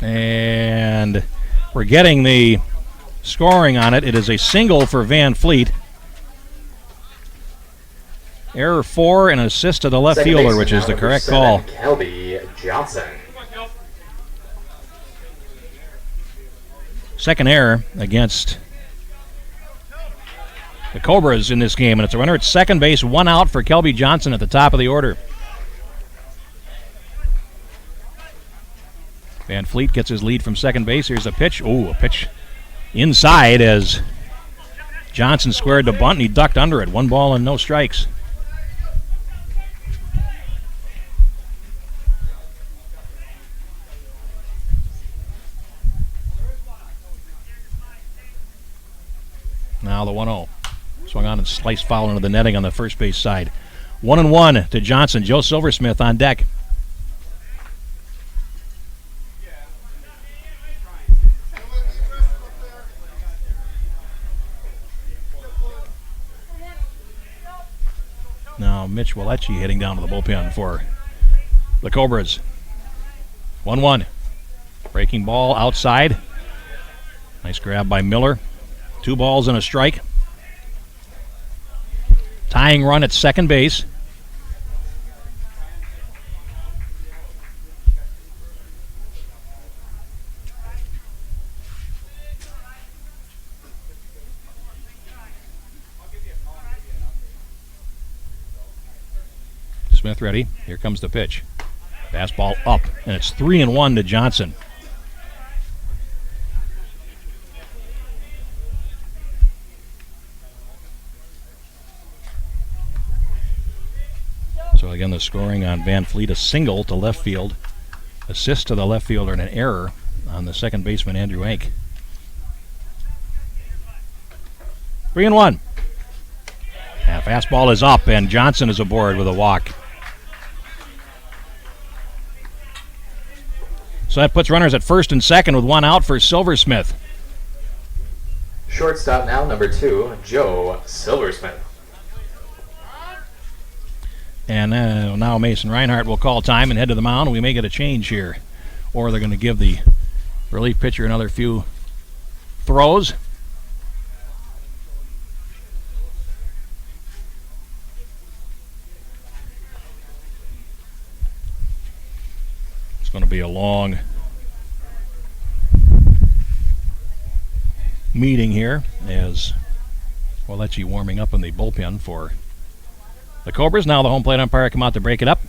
And we're getting the scoring on it. It is a single for Van Fleet. Error 4 and an assist to the left fielder, which is the correct call. Kelby Johnson. Second error against the Cobras in this game, and it's a runner at second base, 1 out for Kelby Johnson at the top of the order. Van Fleet gets his lead from second base. Here's a pitch. Oh, a pitch inside as Johnson squared the bunt and he ducked under it. 1 ball and no strikes. Now the 1-0. Swung on and sliced foul into the netting on the first base side. 1-1 to Johnson. Joe Silversmith on deck. Now Mitch Walecki heading down to the bullpen for the Cobras. 1-1. Breaking ball outside. Nice grab by Miller. 2 balls and a strike. Tying run at second base. Smith ready. Here comes the pitch. Fastball up, and it's 3-1 to Johnson. So again, the scoring on Van Fleet, a single to left field, assist to the left fielder, and an error on the second baseman, Andrew Ake. 3-1. And fastball is up, and Johnson is aboard with a walk. So that puts runners at first and second with 1 out for Silversmith. Shortstop now, number 2, Joe Silversmith. And now Mason Reinhardt will call time and head to the mound. We may get a change here. Or they're going to give the relief pitcher another few throws. It's going to be a long meeting here as Walechi warming up in the bullpen for the Cobras. Now the home plate umpire come out to break it up.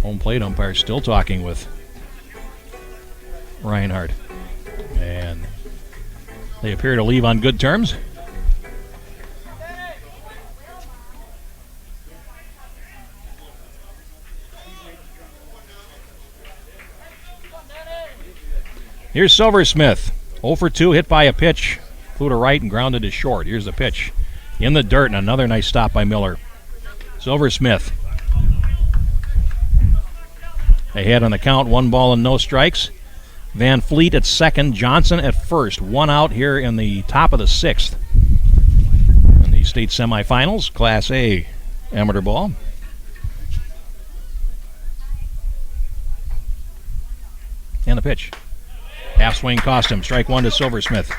Home plate umpire still talking with Reinhardt. And they appear to leave on good terms. Here's Silversmith. 0 for 2, hit by a pitch. Flew to right and grounded to short. Here's the pitch. In the dirt, and another nice stop by Miller. Silversmith. Ahead on the count, 1 ball and no strikes. Van Fleet at second, Johnson at first. 1 out here in the top of the 6th. In the state semifinals, Class A amateur ball. And the pitch. Half swing cost him. Strike 1 to Silversmith.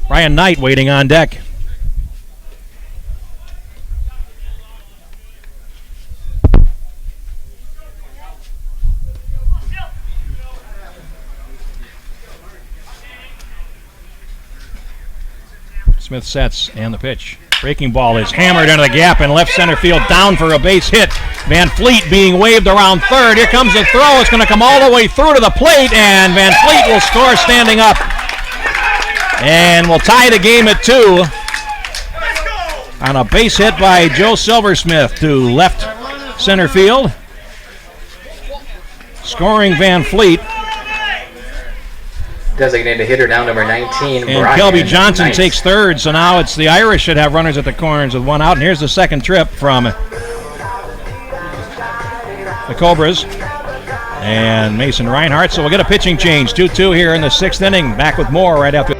Ryan Knight waiting on deck. Smith sets and the pitch. Breaking ball is hammered into the gap in left center field, down for a base hit. Van Fleet being waved around third. Here comes the throw. It's going to come all the way through to the plate, and Van Fleet will score standing up. And we'll tie the game at 2 on a base hit by Joe Silversmith to left center field. Scoring Van Fleet. Designated hitter now, number 19, And Brian Kelby Johnson Knight. takes third, so now it's the Irish should have runners at the corners with 1 out. And here's the second trip from the Cobras and Mason Reinhardt. So we'll get a pitching change. 2-2 here in the 6th inning. Back with more right after.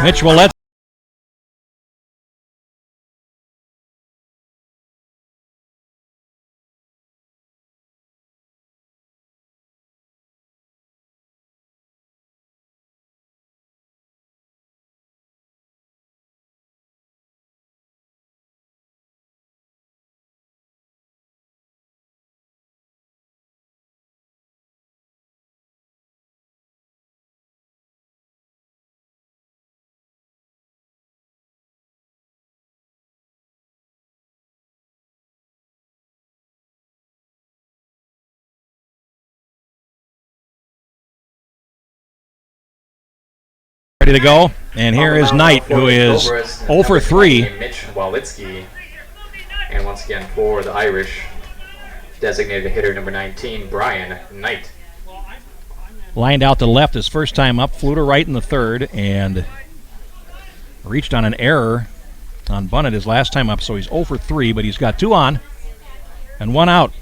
Mitch Willett. Ready to go, and here is Knight, who is 0 for 3. Mitch Walitsky. And once again for the Irish, designated hitter number 19, Brian Knight. Lined out to left his first time up, flew to right in the 3rd, and reached on an error on bunted his last time up, so he's 0 for 3, but he's got 2 on and 1 out.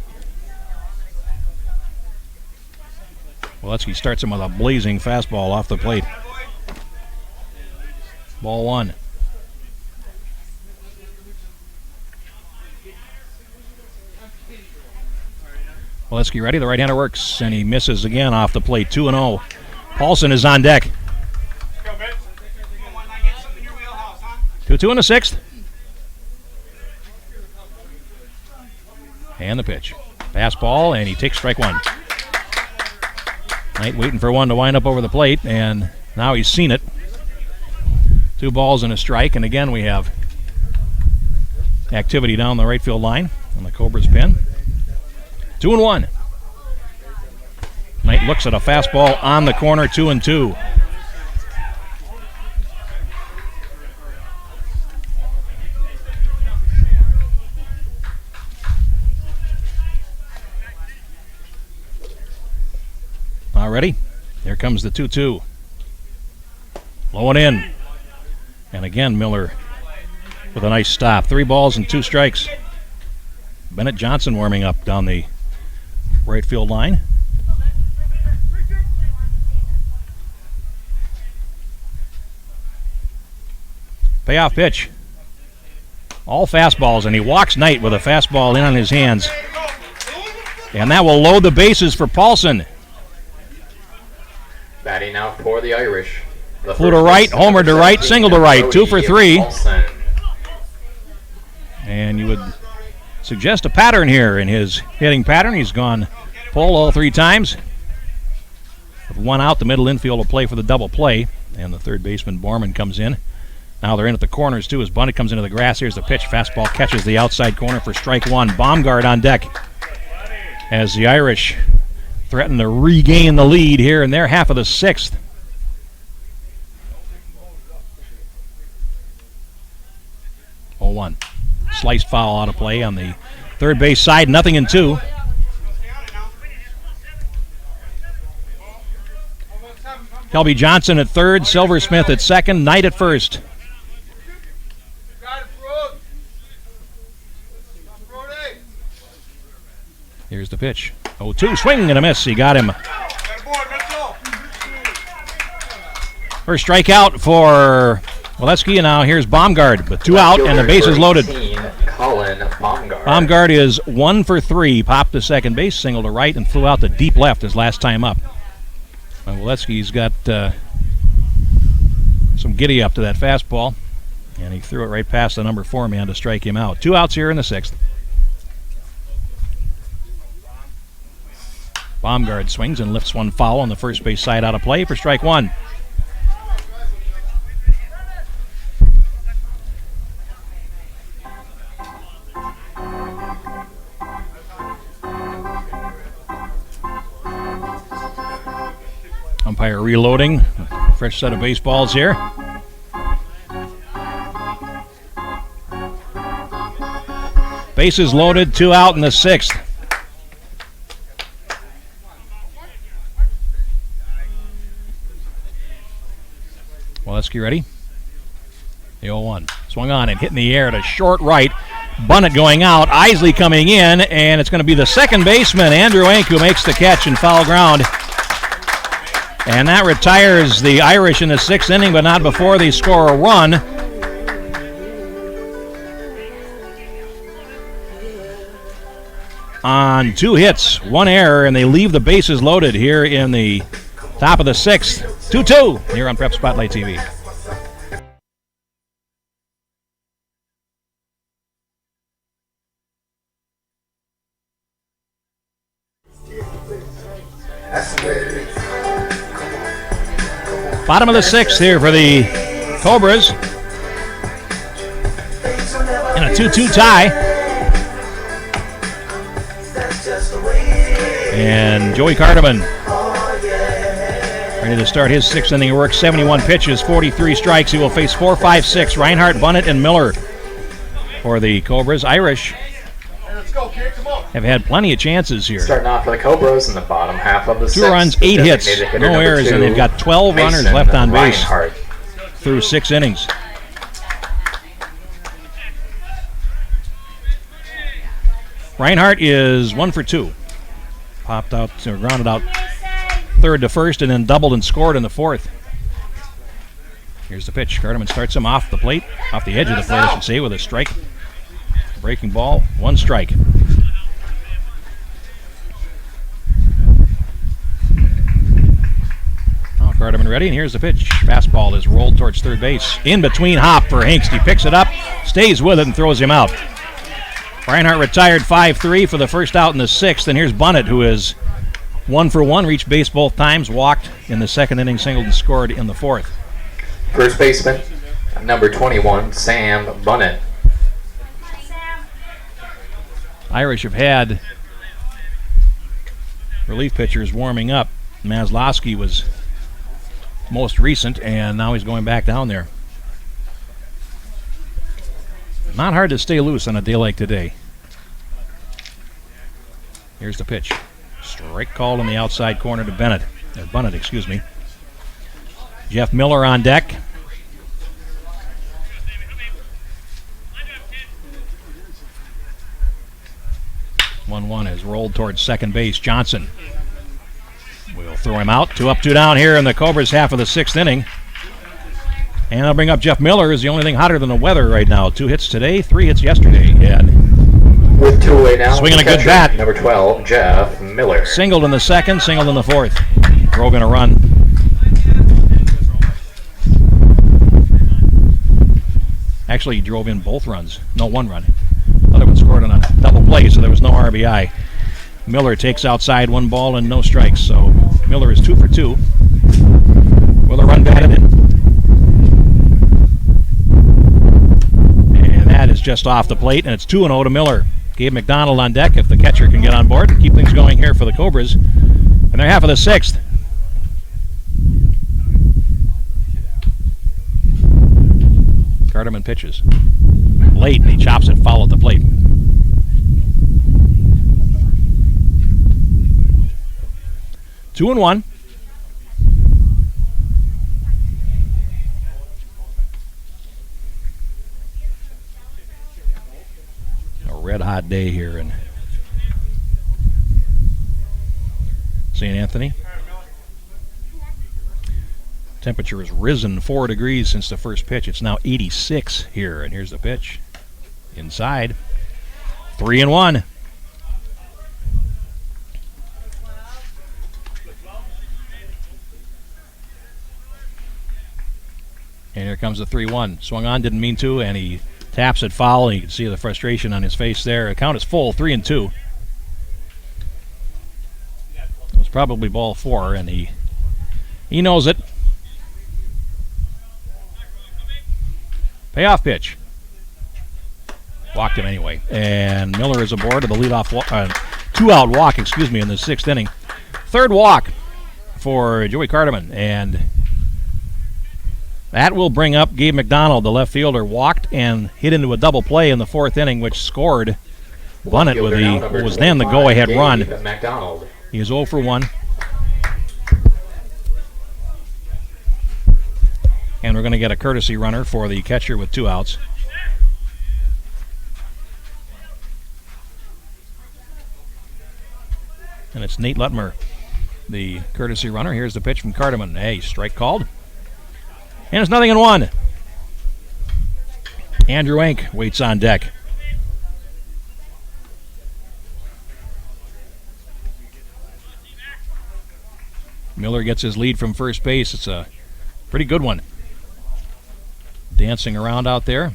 Waletsky starts him with a blazing fastball off the plate. Ball 1. Waletsky ready. The right-hander works, and he misses again off the plate. 2-0. Paulson is on deck. Go, Vince. Come on, I get something in your wheelhouse, huh? 2-2 in the sixth. And the pitch. Fastball, and he takes strike one. Knight waiting for one to wind up over the plate, and now he's seen it. 2 balls and a strike, and again we have activity down the right field line on the Cobras pin. 2-1. Knight looks at a fastball on the corner, 2-2. All ready? Here comes the 2-2. Low and in. And again, Miller with a nice stop. 3 balls and 2 strikes. Bennett Johnson warming up down the right field line. Payoff pitch. All fastballs, and he walks Knight with a fastball in on his hands. And that will load the bases for Paulson. Batting out for the Irish. Flew to right, homer to right, single to right, 2 for 3. Paulson. And you would suggest a pattern here in his hitting pattern. He's gone pull all 3 times. With 1 out, the middle infield will play for the double play. And the third baseman, Borman, comes in. Now they're in at the corners, too, as Bunny comes into the grass. Here's the pitch. Fastball catches the outside corner for strike 1. Baumgart on deck as the Irish threaten to regain the lead here in their half of the 6th. Oh, 1. Sliced foul out of play on the third base side. 0-2. Kelby Johnson at third. Silversmith at second. Knight at first. Here's the pitch. 0-2. Swing and a miss. He got him. First strikeout for Waletzky, and now here's Baumgart with 2 out and the bases loaded. Colin Baumgart. Baumgart is 1 for 3. Popped to second base, single to right, and flew out to deep left his last time up. Waletzky's got some giddy up to that fastball, and he threw it right past the number 4 man to strike him out. 2 outs here in the 6th. Baumgart swings and lifts one foul on the first base side out of play for strike 1. Umpire reloading. Fresh set of baseballs here. Bases loaded, 2 out in the 6th. Waletzky ready? The 0-1. Swung on and hit in the air to short right. Bunnett going out. Isley coming in, and it's going to be the second baseman, Andrew Enck, who makes the catch in foul ground. And that retires the Irish in the 6th inning, but not before they score a run. On 2 hits, 1 error, and they leave the bases loaded here in the top of the 6th. 2-2 here on Prep Spotlight TV. Bottom of the 6th here for the Cobras. In a 2-2 tie. And Joey Carterman ready to start his 6th inning of work. 71 pitches, 43 strikes. He will face 4, 5, 6. Reinhardt, Bunnett, and Miller for the Cobras. Irish have had plenty of chances here. Starting off for the Cobras in the bottom half of the 2 6th. runs, 8 hits, no errors, and they've got 12 runners left on base Reinhardt. through 6 innings. Reinhardt is 1 for 2. Popped out, or grounded out third to first, and then doubled and scored in the 4th. Here's the pitch. Carterman starts him off the plate, off the edge of the plate, I should say, with a strike. Breaking ball, 1 strike. Now Carterman ready, and here's the pitch. Fastball is rolled towards third base. In between hop for Hinkst. He picks it up, stays with it, and throws him out. Reinhardt retired 5-3 for the first out in the sixth, and here's Bunnett, who is 1 for 1, reached base both times, walked in the second inning, singled, and scored in the fourth. First baseman, number 21, Sam Bunnett. Irish have had relief pitchers warming up. Maslowski was most recent, and now he's going back down there. Not hard to stay loose on a day like today. Here's the pitch. Strike called in the outside corner to Bunnett. Jeff Miller on deck. 1-1 is rolled towards second base. Johnson will throw him out. 2 up, 2 down here in the Cobras half of the sixth inning. And I'll bring up Jeff Miller, is the only thing hotter than the weather right now. 2 hits today, 3 hits yesterday. And with 2 away now, swinging a good bat. Number 12, Jeff Miller. Singled in the second, singled in the fourth. Brogan a run. Actually, he drove in both runs. No, 1 run. Other one scored on a double play, so there was no RBI. Miller takes outside 1 ball and no strikes, so Miller is 2 for 2. Will a run batted in? And that is just off the plate, and it's 2-0 to Miller. Gabe McDonald on deck if the catcher can get on board and keep things going here for the Cobras. And they're half of the sixth. Carterman pitches. Late, and he chops it foul at the plate. Two and 1. A red hot day here in St. Anthony. Temperature has risen 4 degrees since the first pitch. It's now 86 here, and here's the pitch. Inside. 3-1. And here comes the 3-1. Swung on, didn't mean to, and he taps it foul. And you can see the frustration on his face there. The count is full, 3-2. It was probably ball 4, and he knows it. Payoff pitch. Walked him anyway. And Miller is aboard to the leadoff 2-out walk, in the 6th inning. 3rd walk for Joey Carterman. And that will bring up Gabe McDonald, the left fielder. Walked and hit into a double play in the 4th inning, which scored Bunnett with what was then the go-ahead run. McDonald. He is 0 for 1. And we're going to get a courtesy runner for the catcher with 2 outs. And it's Nate Lutmer, the courtesy runner. Here's the pitch from Carterman. Hey, strike called. And it's 0-1. Andrew Enck waits on deck. Miller gets his lead from first base. It's a pretty good one. Dancing around out there.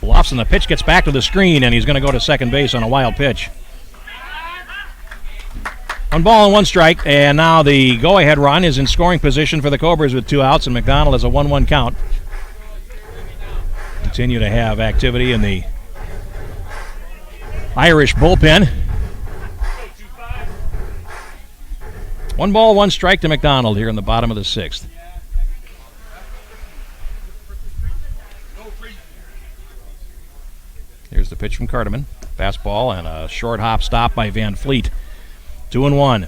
Bluffs, and the pitch gets back to the screen, and he's going to go to second base on a wild pitch. 1 ball and 1 strike, and now the go-ahead run is in scoring position for the Cobras with 2 outs, and McDonald has a 1-1 count. Continue to have activity in the Irish bullpen. 1 ball, 1 strike to McDonald here in the bottom of the 6th. Here's the pitch from Carterman. Fastball and a short hop stop by Van Fleet. 2-1.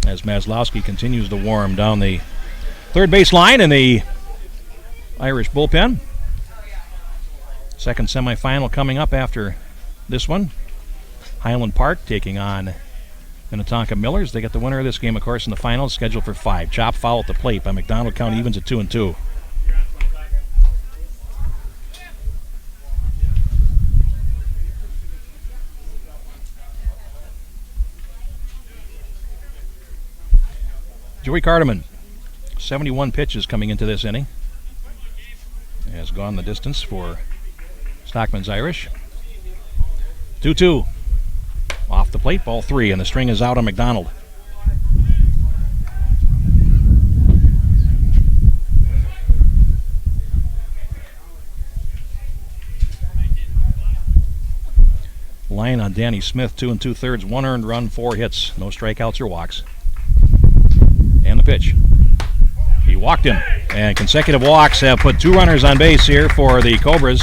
As Maslowski continues to warm down the third base line in the Irish bullpen. Second semifinal coming up after this one. Highland Park taking on Minnetonka Millers. They get the winner of this game, of course, in the final, scheduled for 5. Chop foul at the plate by McDonald. Count evens at 2-2. Joey Cardeman, 71 pitches coming into this inning. Has gone the distance for Stockman's Irish. 2-2. Off the plate, ball 3, and the string is out on McDonald. Line on Danny Smith, 2 2/3, 1 earned run, 4 hits, no strikeouts or walks. And the pitch. He walked him, and consecutive walks have put 2 runners on base here for the Cobras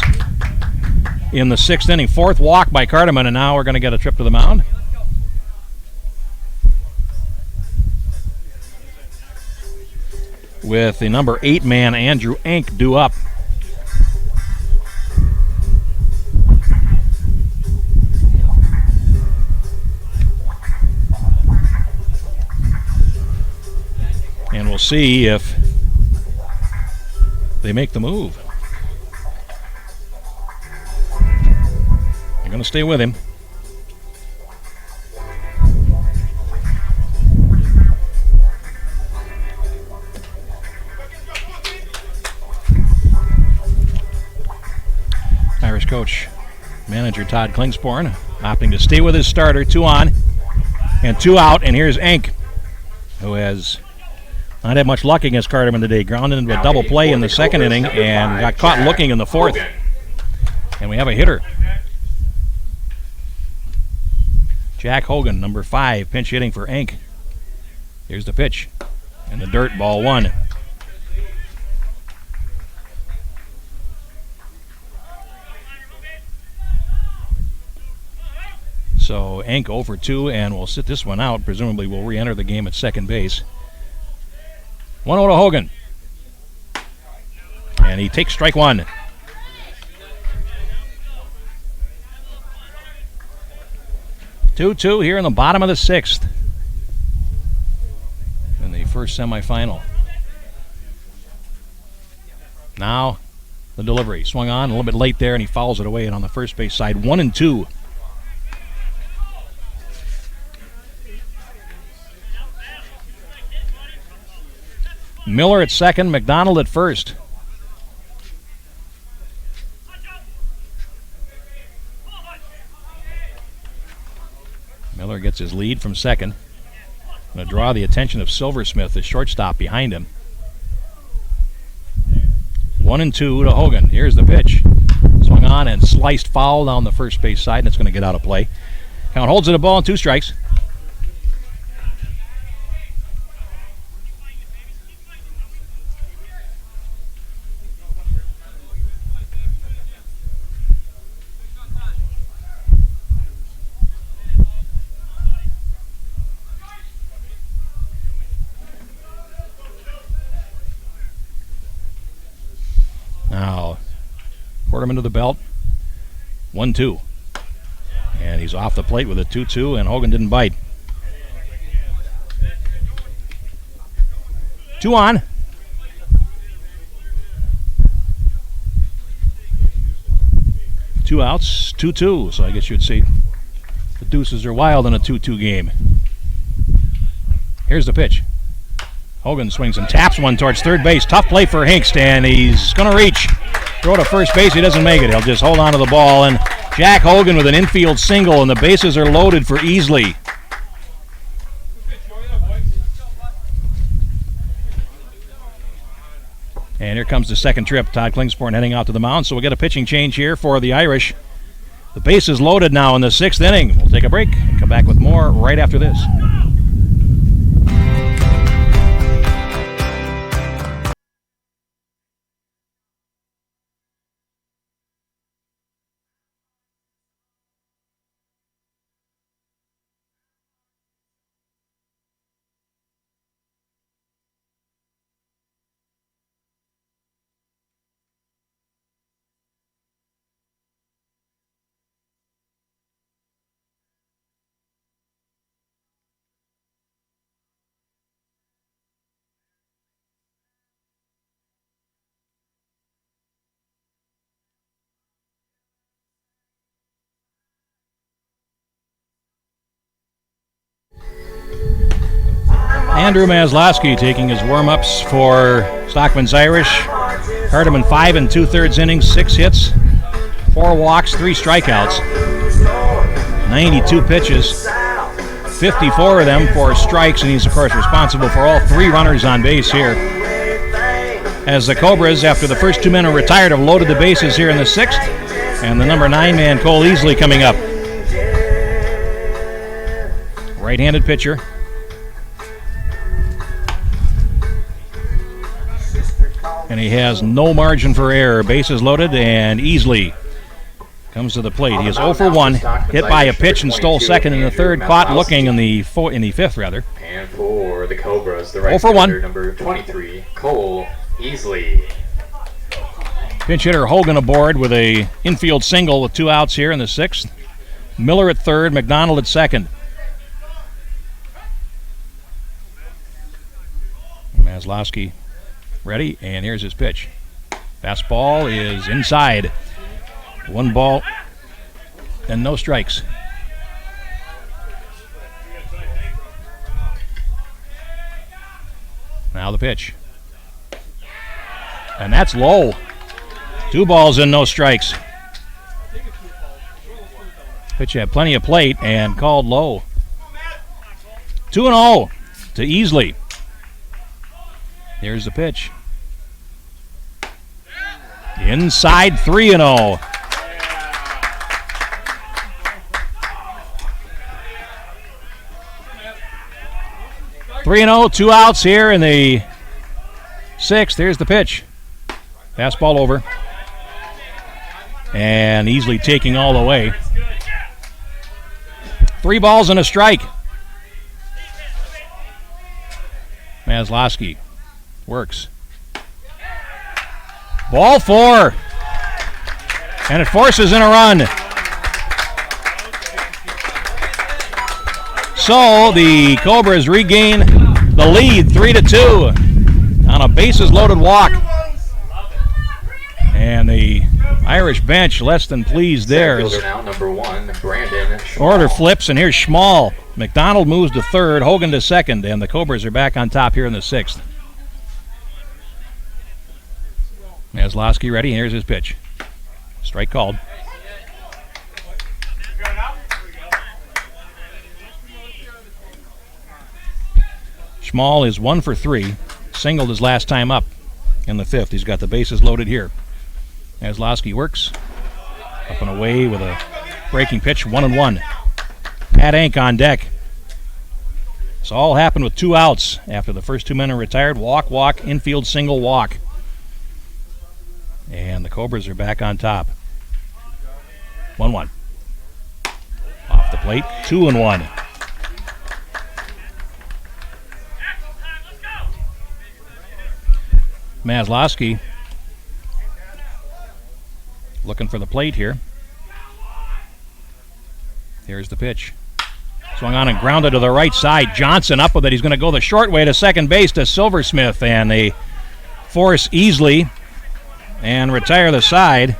in the 6th inning. 4th walk by Cardeman, and now we're going to get a trip to the mound. With the number 8 man, Andrew Enck, due up. And we'll see if they make the move. They're going to stay with him. Irish coach, manager Todd Klingsporn, opting to stay with his starter. 2 on and 2 out. And here's Enck, who has not had much luck against Cardeman today. Grounded into a double play in the 2nd inning and got caught looking in the 4th. And we have a hitter. Jack Hogan, number 5, pinch hitting for Enck. Here's the pitch. In the dirt, ball 1. So Enck 0 for 2, and we'll sit this one out. Presumably we'll re-enter the game at second base. 1-0 to Hogan. And he takes strike 1. Two here in the bottom of the 6th. In the first semifinal. Now the delivery. Swung on a little bit late there, and he fouls it away. And on the first base side, 1-2. Miller at second, McDonald at first. Miller gets his lead from second. Going to draw the attention of Silversmith, the shortstop behind him. 1-2 to Hogan. Here's the pitch. Swung on and sliced foul down the first base side, and it's going to get out of play. Count holds it a ball and 2 strikes. Now, Quarterman to the belt. 1-2. And he's off the plate with a 2-2, and Hogan didn't bite. 2 on. Two outs, 2-2. So I guess you'd say the deuces are wild in a 2-2 game. Here's the pitch. Hogan swings and taps one towards third base. Tough play for Hinkst, and he's going to reach. Throw to first base. He doesn't make it. He'll just hold on to the ball. And Jack Hogan with an infield single, and the bases are loaded for Easley. And here comes the second trip. Todd Klingsporn heading out to the mound. So we'll get a pitching change here for the Irish. The base is loaded now in the 6th inning. We'll take a break and come back with more right after this. Andrew Maslowski taking his warm-ups for Stockmen's Irish. Cardamom 5 2/3 innings, 6 hits, 4 walks, 3 strikeouts, 92 pitches, 54 of them for strikes, and he's, of course, responsible for all 3 runners on base here. As the Cobras, after the first 2 men are retired, have loaded the bases here in the 6th, and the number 9 man, Cole Easley, coming up. Right-handed pitcher. And he has no margin for error. Bases loaded, and Easley comes to the plate. He is 0 for 1, hit by a pitch and stole second in the 3rd, caught looking in the 5th, rather. And for the Cobras, the right 0 for 1. fielder, number 23, Cole Easley. Pinch hitter Hogan aboard with a infield single with 2 outs here in the 6th. Miller at 3rd, McDonald at 2nd. Maslowski ready, and here's his pitch. Fastball is inside. 1 ball and no strikes. Now the pitch. And that's low. 2 balls and no strikes. Pitch had plenty of plate and called low. 2-0 to Easley. Here's the pitch. Inside, 3-0. Three and 0, 2 outs here in the 6th. Here's the pitch. Fastball over. And Easley taking all the way. 3 balls and a strike. Maslowski works. Ball 4. And it forces in a run. So the Cobras regain the lead 3-2 on a bases loaded walk. And the Irish bench less than pleased there. Now, number 1, Brandon Schmall. Order flips, and here's Schmall. McDonald moves to 3rd, Hogan to 2nd, and the Cobras are back on top here in the 6th. Maslowski ready, and here's his pitch. Strike called. Schmall is 1 for 3, singled his last time up in the 5th. He's got the bases loaded here. Maslowski works up and away with a breaking pitch, 1-1. Pat Ank on deck. This all happened with 2 outs after the first 2 men are retired. Walk, walk, infield single, walk. And the Cobras are back on top. 1-1. Off the plate, 2-1. Maslowski looking for the plate here. Here's the pitch. Swung on and grounded to the right side. Johnson up with it. He's going to go the short way to second base to Silversmith, and they force Easley and retire the side.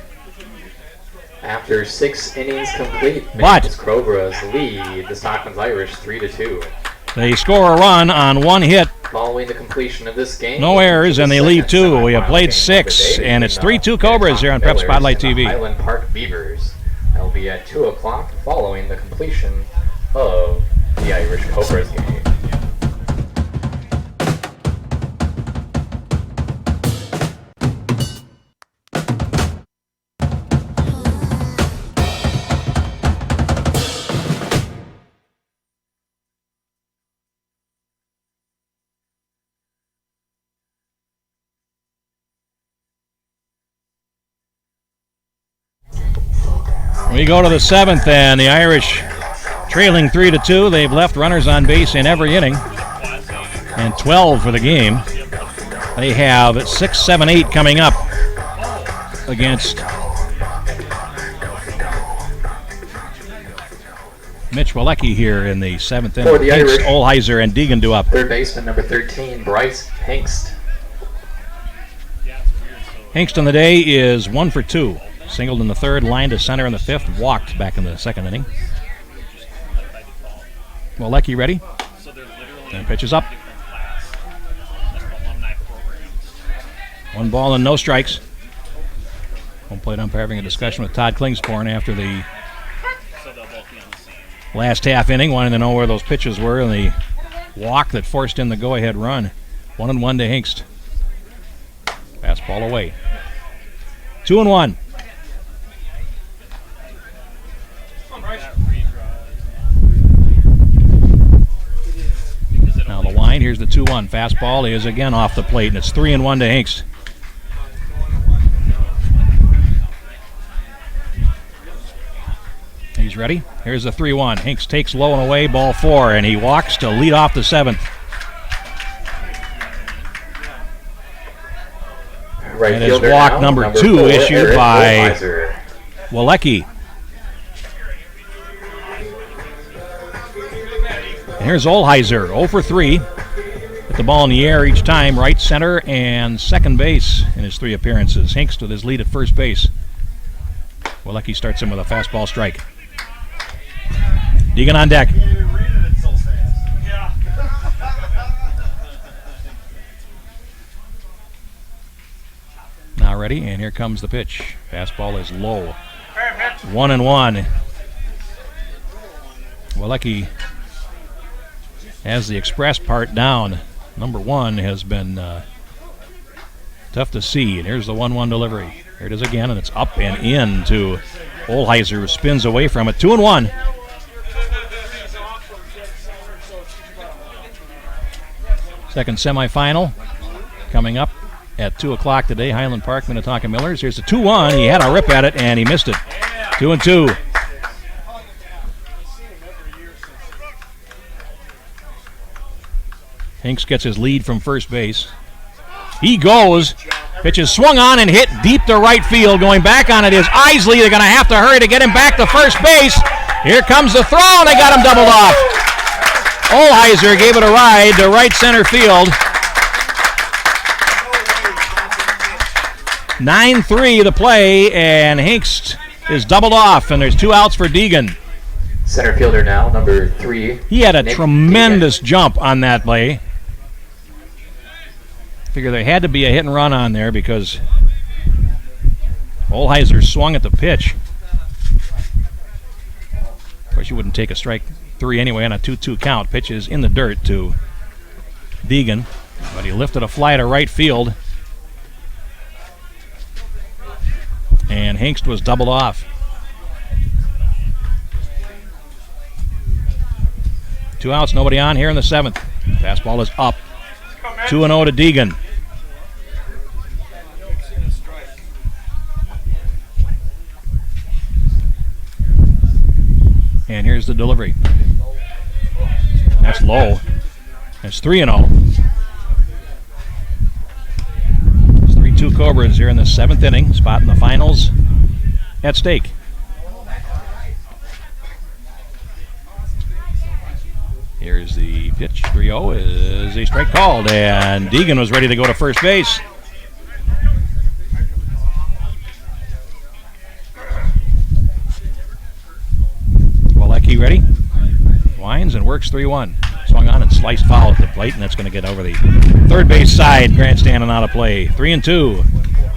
After 6 innings complete, Minneapolis Cobras lead the Stockmen's Irish 3-2. They score a run on 1 hit. Following the completion of this game, No errors, and they leave 2. We have played 6, and it's 3-2 Cobras here on Prep Spotlight TV. Highland Park Beavers. That'll be at 2 o'clock following the completion of the Irish Cobras game. We go to the 7th, and the Irish trailing 3-2. They've left runners on base in every inning, and 12 for the game. They have 6, 7, 8 coming up against Mitch Walecki here in the 7th inning. For the Irish, Olheiser and Deegan do up. Third baseman number 13, Bryce Hengst. Hengst on the day is 1 for 2. Singled in the 3rd, lined to center in the 5th, walked back in the 2nd inning. Walecki ready. And pitches up. 1 ball and no strikes. Home plate umpire having a discussion with Todd Klingsporn after the last half inning, wanting to know where those pitches were and the walk that forced in the go-ahead run. 1-1 to Hinkst. Fastball away. 2-1. Now the wind. Here's the 2-1. Fastball is again off the plate, and it's 3-1 to Hinkst. He's ready. Here's the 3-1. Hinkst takes low and away, ball 4, and he walks to lead off the 7th. Right and his fielder walk now, number 2 4, issued Eric by Olheiser. Walecki. And here's Olheiser, 0 for 3. Hit the ball in the air each time, right, center, and second base in his 3 appearances. Hinkst with his lead at first base. Walecki starts him with a fastball strike. Deegan on deck. Now ready, and here comes the pitch. Fastball is low. 1-1. Walecki has the express part down. Number 1 has been tough to see. And here's the 1-1 delivery. Here it is again, and it's up and in to Olheiser, who spins away from it. 2-1. Second semifinal coming up at 2 o'clock today. Highland Park, Minnetonka Millers. Here's the 2-1. He had a rip at it, and he missed it. 2-2. Hinkst gets his lead from first base. He goes. Pitch is swung on and hit deep to right field. Going back on it is Isley. They're going to have to hurry to get him back to first base. Here comes the throw, and they got him doubled off. Olheiser gave it a ride to right center field. 9-3 the play, and Hinkst is doubled off, and there's 2 outs for Deegan. Center fielder now, number 3. He had a Nick tremendous Deegan. jump on that play. Figure there had to be a hit and run on there because Olheiser swung at the pitch. Of course, you wouldn't take a strike 3 anyway on a 2-2 count. Pitch is in the dirt to Deegan, but he lifted a fly to right field, and Hinkst was doubled off. 2 outs, nobody on here in the 7th. Fastball is up. 2-0 to Deegan. And here's the delivery. That's low. That's 3-0. It's 3-2 Cobras here in the 7th inning. Spot in the finals at stake. Here's the pitch. 3-0 is a strike called, and Deegan was ready to go to first base. Walecki ready. Winds and works 3-1. Swung on and sliced foul at the plate, and that's going to get over the third base side. Grandstanding out of play. 3-2.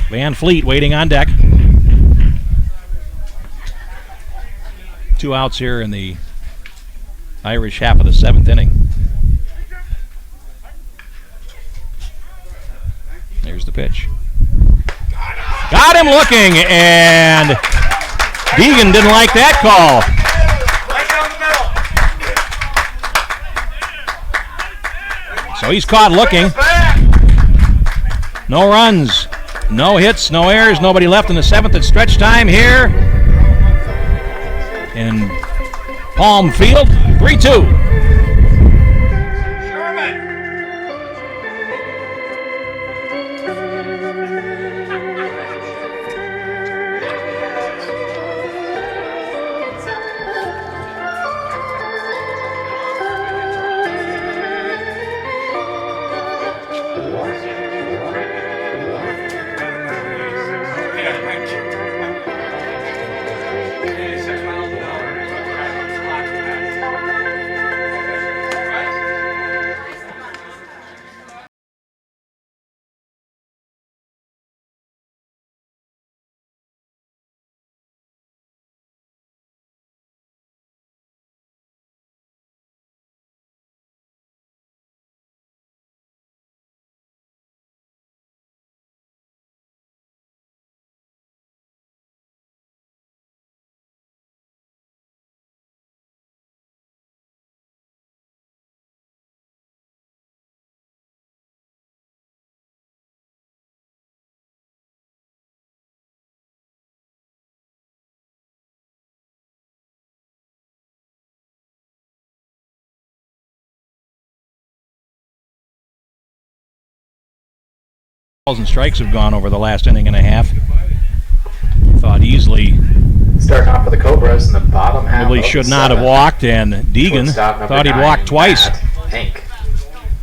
Van Fleet waiting on deck. 2 outs here in the Irish half of the 7th inning. There's the pitch. Got him looking, and Deegan didn't like that call. So he's caught looking. No runs, no hits, no errors, nobody left in the 7th. It's stretch time here in Palm Field. 3-2. balls and strikes have gone over the last inning and a half. Thought easily. Starting off for the Cobras in the bottom half. Probably should not have walked, and Deegan thought he'd walked twice Hank.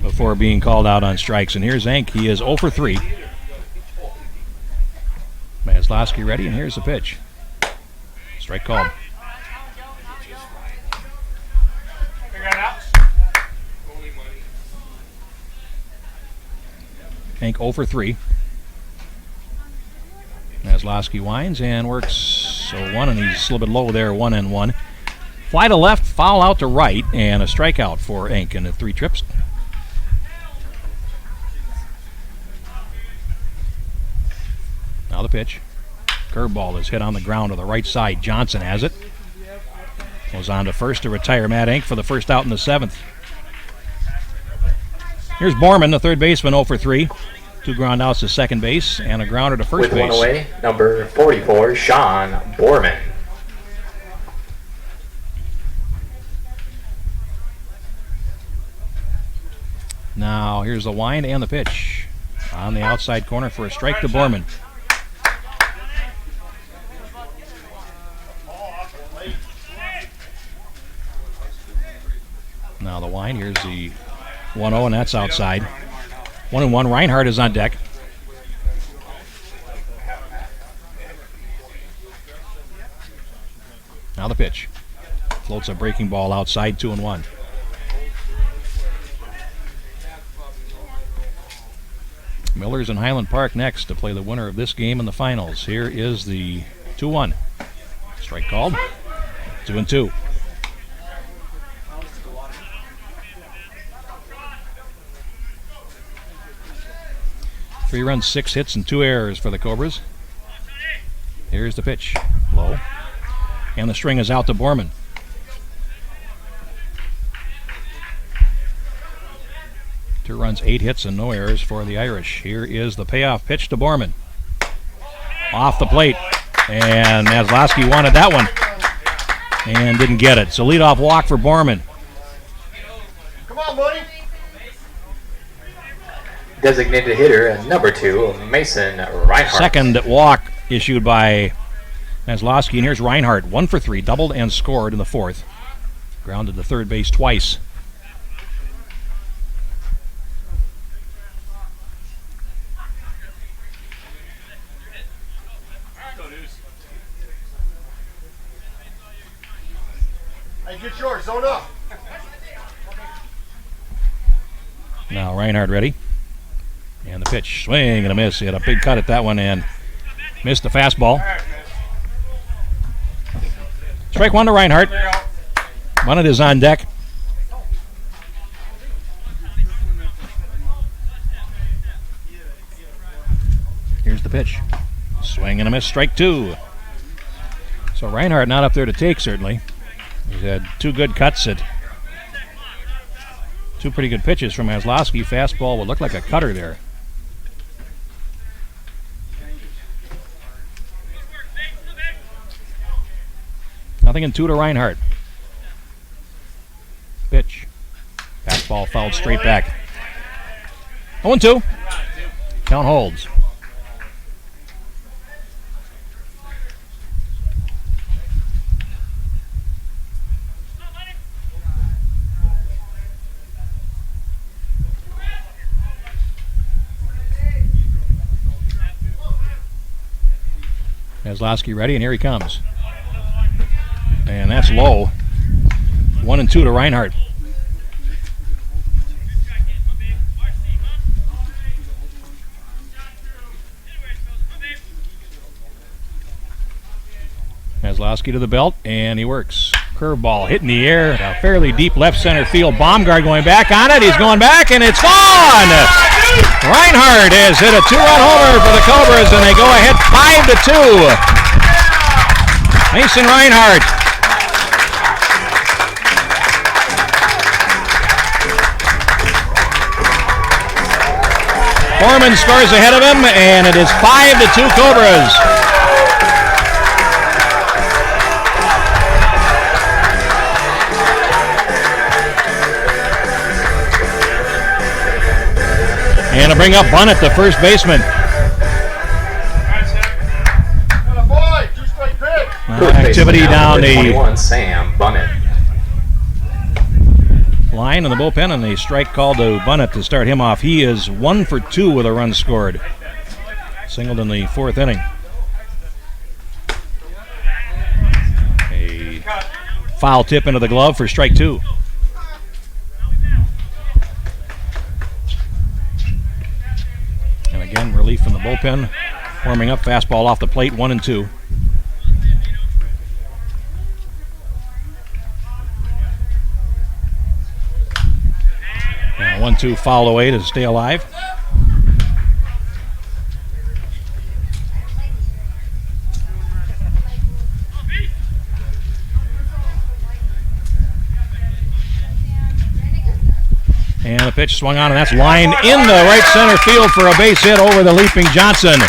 before being called out on strikes. And here's Hank. He is 0 for 3. Maslowski ready, and here's the pitch. Strike called. Hank 0 for 3. Maslowski winds and works so one, and he's a little bit low there, 1-1. Fly to left, foul out to right, and a strikeout for Hank in the 3 trips. Now the pitch. Curveball is hit on the ground to the right side. Johnson has it. Goes on to first to retire Matt Hank for the first out in the 7th. Here's Borman, the third baseman, 0 for 3. 2 ground outs to second base and a grounder to first base. With one away, number 44, Sean Borman. Now here's the wind and the pitch. On the outside corner for a strike to Borman. Now the wind, here's the 1-0, and that's outside. 1-1, Reinhardt is on deck. Now the pitch. Floats a breaking ball outside, 2-1. Miller's in Highland Park next to play the winner of this game in the finals. Here is the 2-1. Strike called. 2-2. 3 runs, 6 hits, and 2 errors for the Cobras. Here's the pitch. Low. And the string is out to Borman. Two runs, 8 hits, and no errors for the Irish. Here is the payoff pitch to Borman. Off the plate. And Maslowski wanted that one. And didn't get it. So leadoff walk for Borman. Come on, buddy. Designated hitter and number 2, Mason Reinhardt. Second walk issued by Maslowski, and here's Reinhardt, 1 for 3, doubled and scored in the 4th. Grounded to third base twice. Hey, get yours, zone up. Now Reinhardt ready. And the pitch, swing and a miss. He had a big cut at that one and missed the fastball. Strike 1 to Reinhardt. Bunnett is on deck. Here's the pitch. Swing and a miss, strike 2. So Reinhardt not up there to take, certainly. He's had 2 good cuts at 2 pretty good pitches from Maslowski. Fastball would look like a cutter there. Nothing in 2 to Reinhardt. Pitch. Fastball fouled straight back. 0-2. Count holds. Maslowski ready, and here he comes. And that's low. 1-2 to Reinhardt. Maslowski to the belt, and he works. Curveball hit in the air. A fairly deep left center field. Baumgart going back on it. He's going back, and it's gone! Reinhardt has hit a 2-run homer for the Cobras, and they go ahead 5-2. Mason Reinhardt. Foreman scores ahead of him, and it is 5-2 Cobras. And to bring up Bunnett, the first baseman. Activity down the 21, Sam Bunnett. line in the bullpen, and the strike called to Bunnett to start him off. He is 1 for 2 with a run scored. Singled in the fourth inning. A foul tip into the glove for strike 2. And again, relief from the bullpen. Warming up, fastball off the plate, 1-2. Now 1-2 foul away to stay alive. And the pitch swung on, and that's lined in the right center field for a base hit over the leaping Johnson.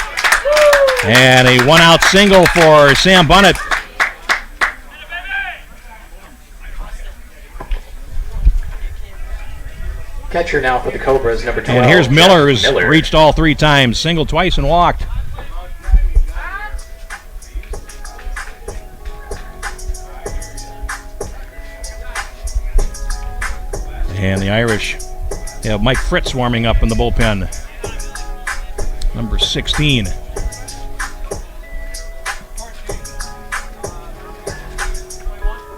And a one-out single for Sam Bunnett. Catcher now for the Cobras, number 12. And here's Miller, who's reached all 3 times. Singled twice and walked. And the Irish have Mike Fritz warming up in the bullpen. Number 16.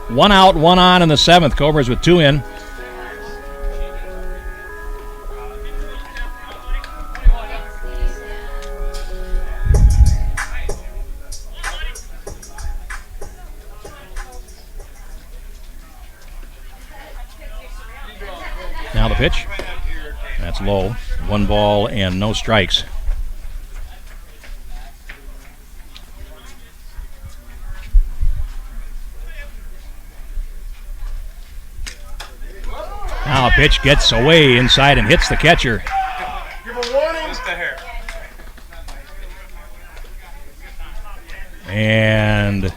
One out, one on in the 7th. Cobras with 2 in. Now the pitch. That's low. 1 ball and no strikes. Now a pitch gets away inside and hits the catcher. Give a warning. And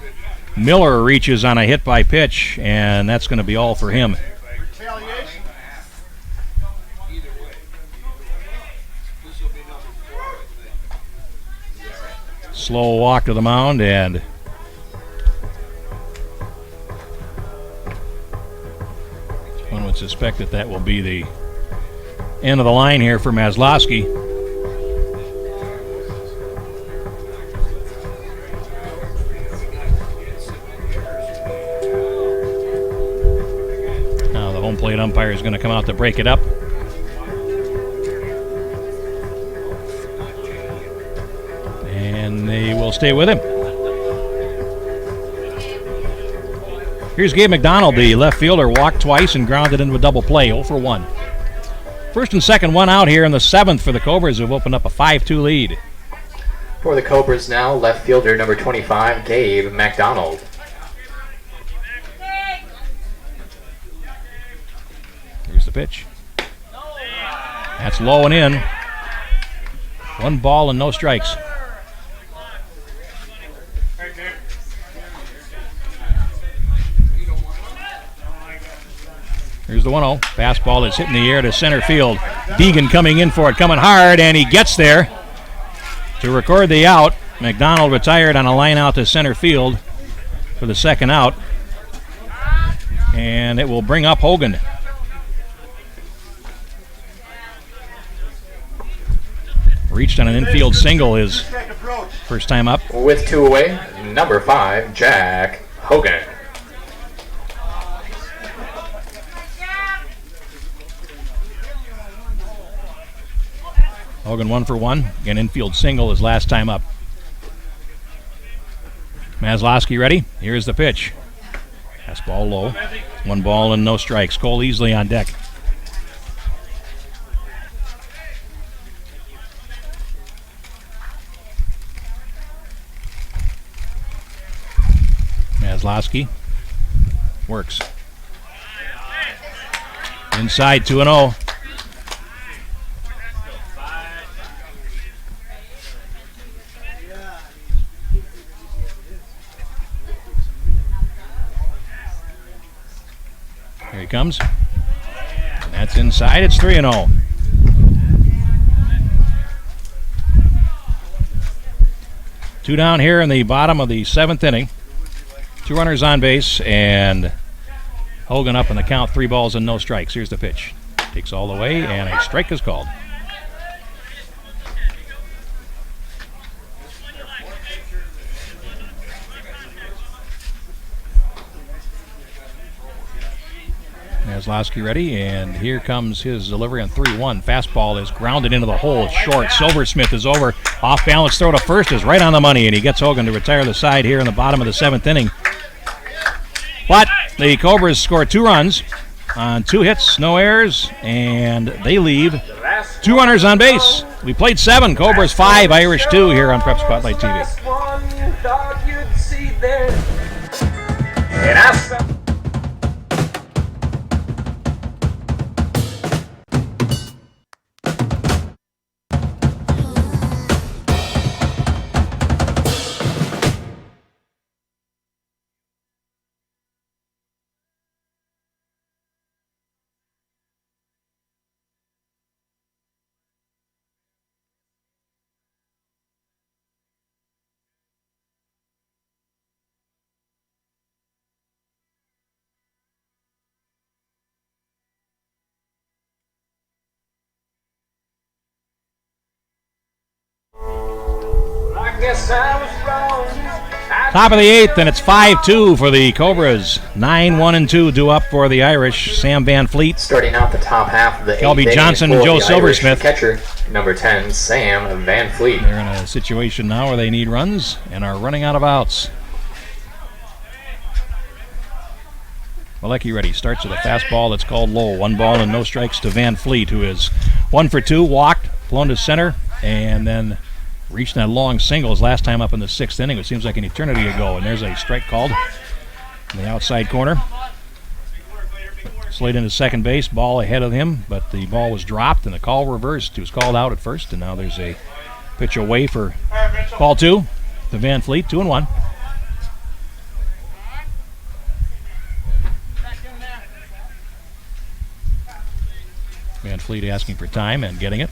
Miller reaches on a hit by pitch, and that's going to be all for him. Retaliation. Slow walk to the mound, and one would suspect that that will be the end of the line here for Maslowski. Now the home plate umpire is going to come out to break it up. And they will stay with him. Here's Gabe McDonald, the left fielder, walked twice and grounded into a double play, 0 for 1. First and second, 1 out here in the 7th for the Cobras, who've opened up a 5-2 lead. For the Cobras now, left fielder number 25, Gabe McDonald. Here's the pitch. That's low and in. 1 ball and no strikes. Here's the 1-0. Fastball is hitting the air to center field. Deegan coming in for it, coming hard, and he gets there to record the out. McDonald retired on a line out to center field for the second out. And it will bring up Hogan. Reached on an infield single his first time up. With 2 away, number 5, Jack Hogan. Hogan 1 for 1. Again, infield single his last time up. Maslowski ready. Here's the pitch. Fastball low. 1 ball and no strikes. Cole Easley on deck. Maslowski works. Inside 2-0. Here he comes. And that's inside. It's 3-0. Two down here in the bottom of the 7th inning. 2 runners on base, and Hogan up in the count, 3 balls and no strikes. Here's the pitch. Takes all the way, and a strike is called. Maslowski ready, and here comes his delivery on 3-1. Fastball is grounded into the hole, short. Silversmith is over. Off balance throw to first is right on the money, and he gets Hogan to retire the side here in the bottom of the 7th inning. But the Cobras score 2 runs on 2 hits, no errors, and they leave 2 runners on base. We played 7, Cobras 5, Irish 2 here on Prep Spotlight TV. Top of the 8th, and it's 5-2 for the Cobras. 9-1-2 due up for the Irish. Sam Van Fleet. Starting out the top half of the 8th Kelby inning Johnson and for Joe the Irish, Silversmith. Catcher number 10, Sam Van Fleet. They're in a situation now where they need runs and are running out of outs. Malecki ready. Starts with a fastball that's called low. 1 ball and no strikes to Van Fleet, who is 1 for 2, walked, flown to center, and then reached that long single his last time up in the 6th inning. It seems like an eternity ago, and there's a strike called in the outside corner. Slid into second base, ball ahead of him, but the ball was dropped and the call reversed. He was called out at first, and now there's a pitch away for ball 2 to Van Fleet, 2-1. Van Fleet asking for time and getting it.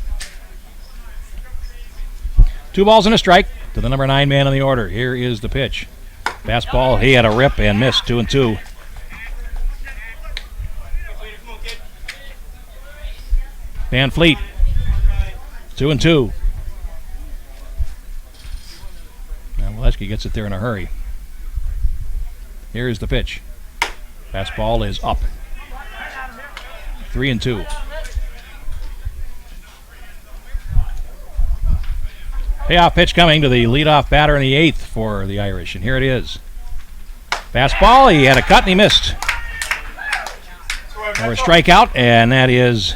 2 balls and a strike to the number 9 man on the order. Here is the pitch. Fastball, he had a rip and missed, 2-2. Van Fleet, 2-2. Now Waleski gets it there in a hurry. Here is the pitch. Fastball is up. 3-2. Payoff pitch coming to the leadoff batter in the 8th for the Irish, and here it is. Fastball, he had a cut and he missed. For a strikeout, and that is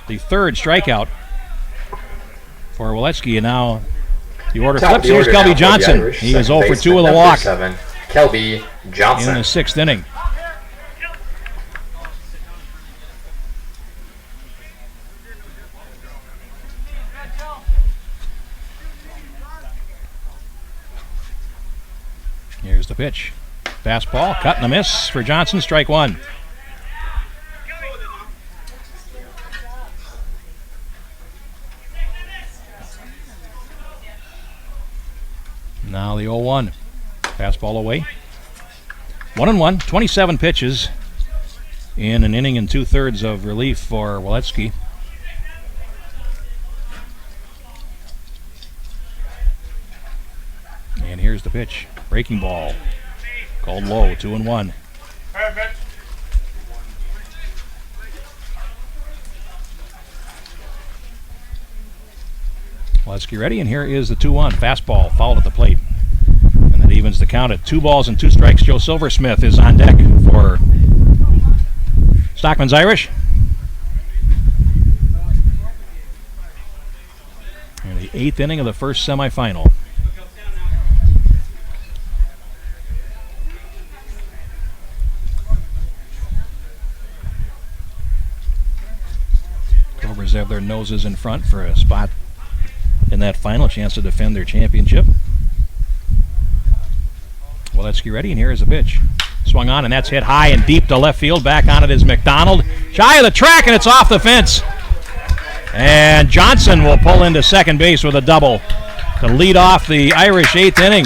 the 3rd strikeout for Waleski, and now the order flips. Here's Kelby Johnson. He is 0 for 2 with a walk. Kelby Johnson. In the 6th inning. Here's the pitch. Fastball, cut and a miss for Johnson, strike 1. Now the 0-1. Fastball away. 1-1, 27 pitches in an inning and 2/3 of relief for Waleski. And here's the pitch. Breaking ball. Called low, 2-1. Waleski ready, and here is the 2-1. Fastball fouled at the plate. And that evens the count at 2 balls and 2 strikes. Joe Silversmith is on deck for Stockmen's Irish. In the 8th inning of the first semifinal. Cobras have their noses in front for a spot in that final, chance to defend their championship. Waleski ready, and here is a pitch. Swung on, and that's hit high and deep to left field. Back on it is McDonald. Shy of the track, and it's off the fence. And Johnson will pull into second base with a double. to lead off the Irish 8th inning.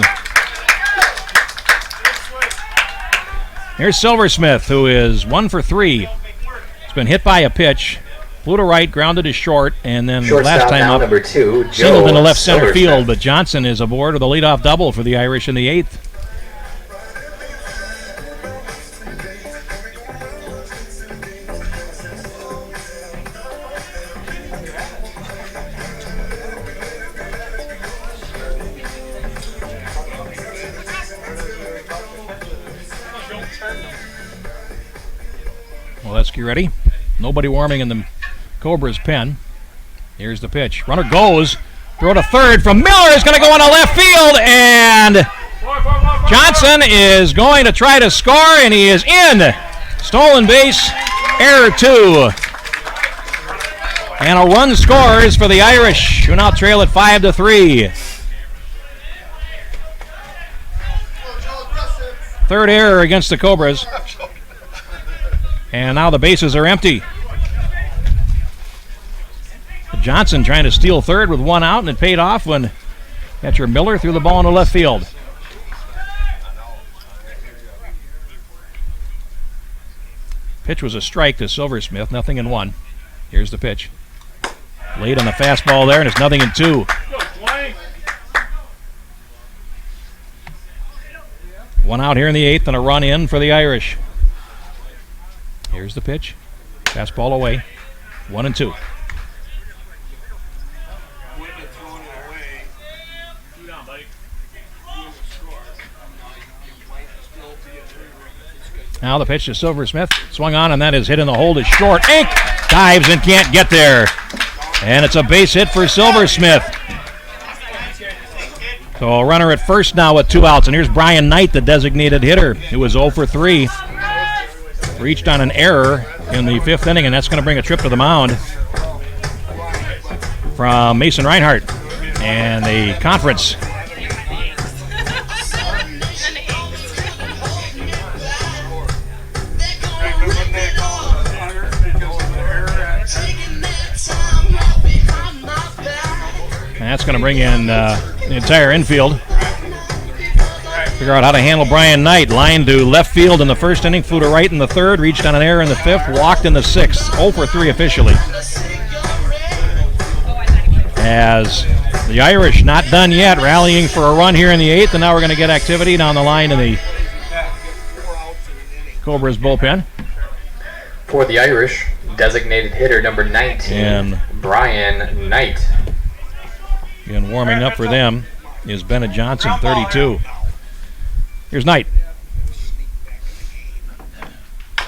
Here's Silversmith, who is 1 for 3. He's been hit by a pitch, flew to right, grounded to short, and then last time up, number 2, singled in the left center field. But Johnson is aboard with a leadoff double for the Irish in the 8th. Molesky ready. Nobody warming in the Cobras pen. Here's the pitch. Runner goes. Throw to third from Miller. Is going to go into left field. And Johnson is going to try to score, and he is in. Stolen base. Error 2. And a run scores for the Irish, who now trail at 5-3. Third error against the Cobras. And now the bases are empty. Johnson trying to steal third with 1 out, and it paid off when catcher Miller threw the ball into left field. Pitch was a strike to Silversmith, 0-1. Here's the pitch. Late on the fastball there, and it's 0-2. 1 out here in the 8th, and a run in for the Irish. Here's the pitch. Fastball away. 1-2. Now the pitch to Silversmith. Swung on, and that is hit in the hole to short. Ink dives and can't get there. And it's a base hit for Silversmith. So a runner at first now with 2 outs. And here's Brian Knight, the designated hitter, who was 0 for 3. Reached on an error in the 5th inning, and that's going to bring a trip to the mound from Mason Reinhardt and the conference. And that's going to bring in the entire infield. Figure out how to handle Brian Knight. Line to left field in the 1st inning, flew to right in the 3rd, reached on an error in the 5th, walked in the 6th. 0 for 3 officially. As the Irish not done yet, rallying for a run here in the 8th, and now we're going to get activity down the line in the Cobras bullpen. For the Irish, designated hitter number 19, and Brian Knight. And warming up for them is Bennett Johnson, 32. Here's Knight.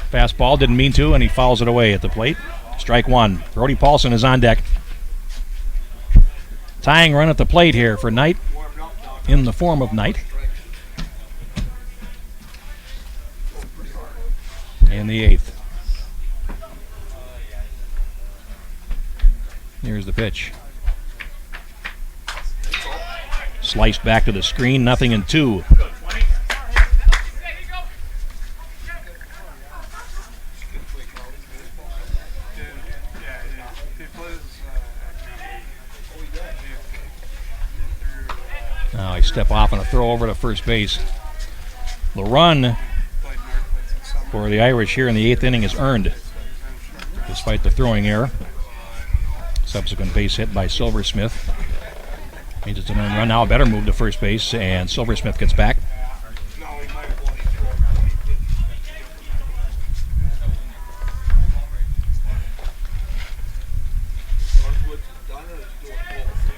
Fastball, didn't mean to, and he fouls it away at the plate. Strike 1. Brody Paulson is on deck. Tying run at the plate here for Knight in the form of Knight. In the 8th. Here's the pitch. Sliced back to the screen, 0-2. Now I step off on a throw over to first base. The run for the Irish here in the 8th inning is earned, despite the throwing error. Subsequent base hit by Silversmith means it's an earned run. Now a better move to first base, and Silversmith gets back.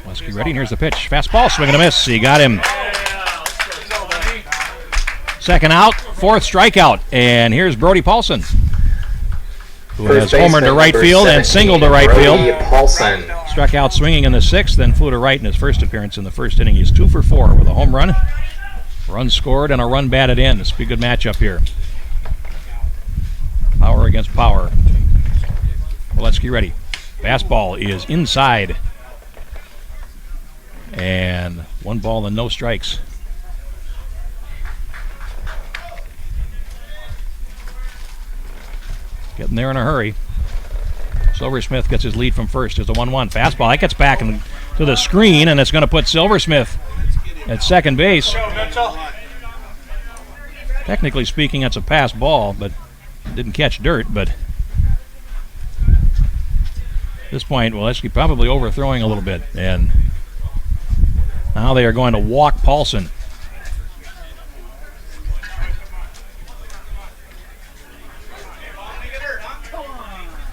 Molesky ready, and here's the pitch. Fastball, swing and a miss. He got him. 2nd out, 4th strikeout, and here's Brody Paulson, who has homered to right field and singled to right field. Paulson Struck out swinging in the 6th, then flew to right in his first appearance in the 1st inning. He's 2 for 4 with a home run, run scored, and a run batted in. This will be a good matchup here. Power against power. Molesky ready. Fastball is inside. And 1 ball and no strikes. Getting there in a hurry. Silversmith gets his lead from first. There's a 1-1 fastball. That gets back to the screen, and it's going to put Silversmith at second base. Technically speaking, that's a pass ball, but didn't catch dirt. But at this point, well, that's probably overthrowing a little bit. And now they are going to walk Paulson.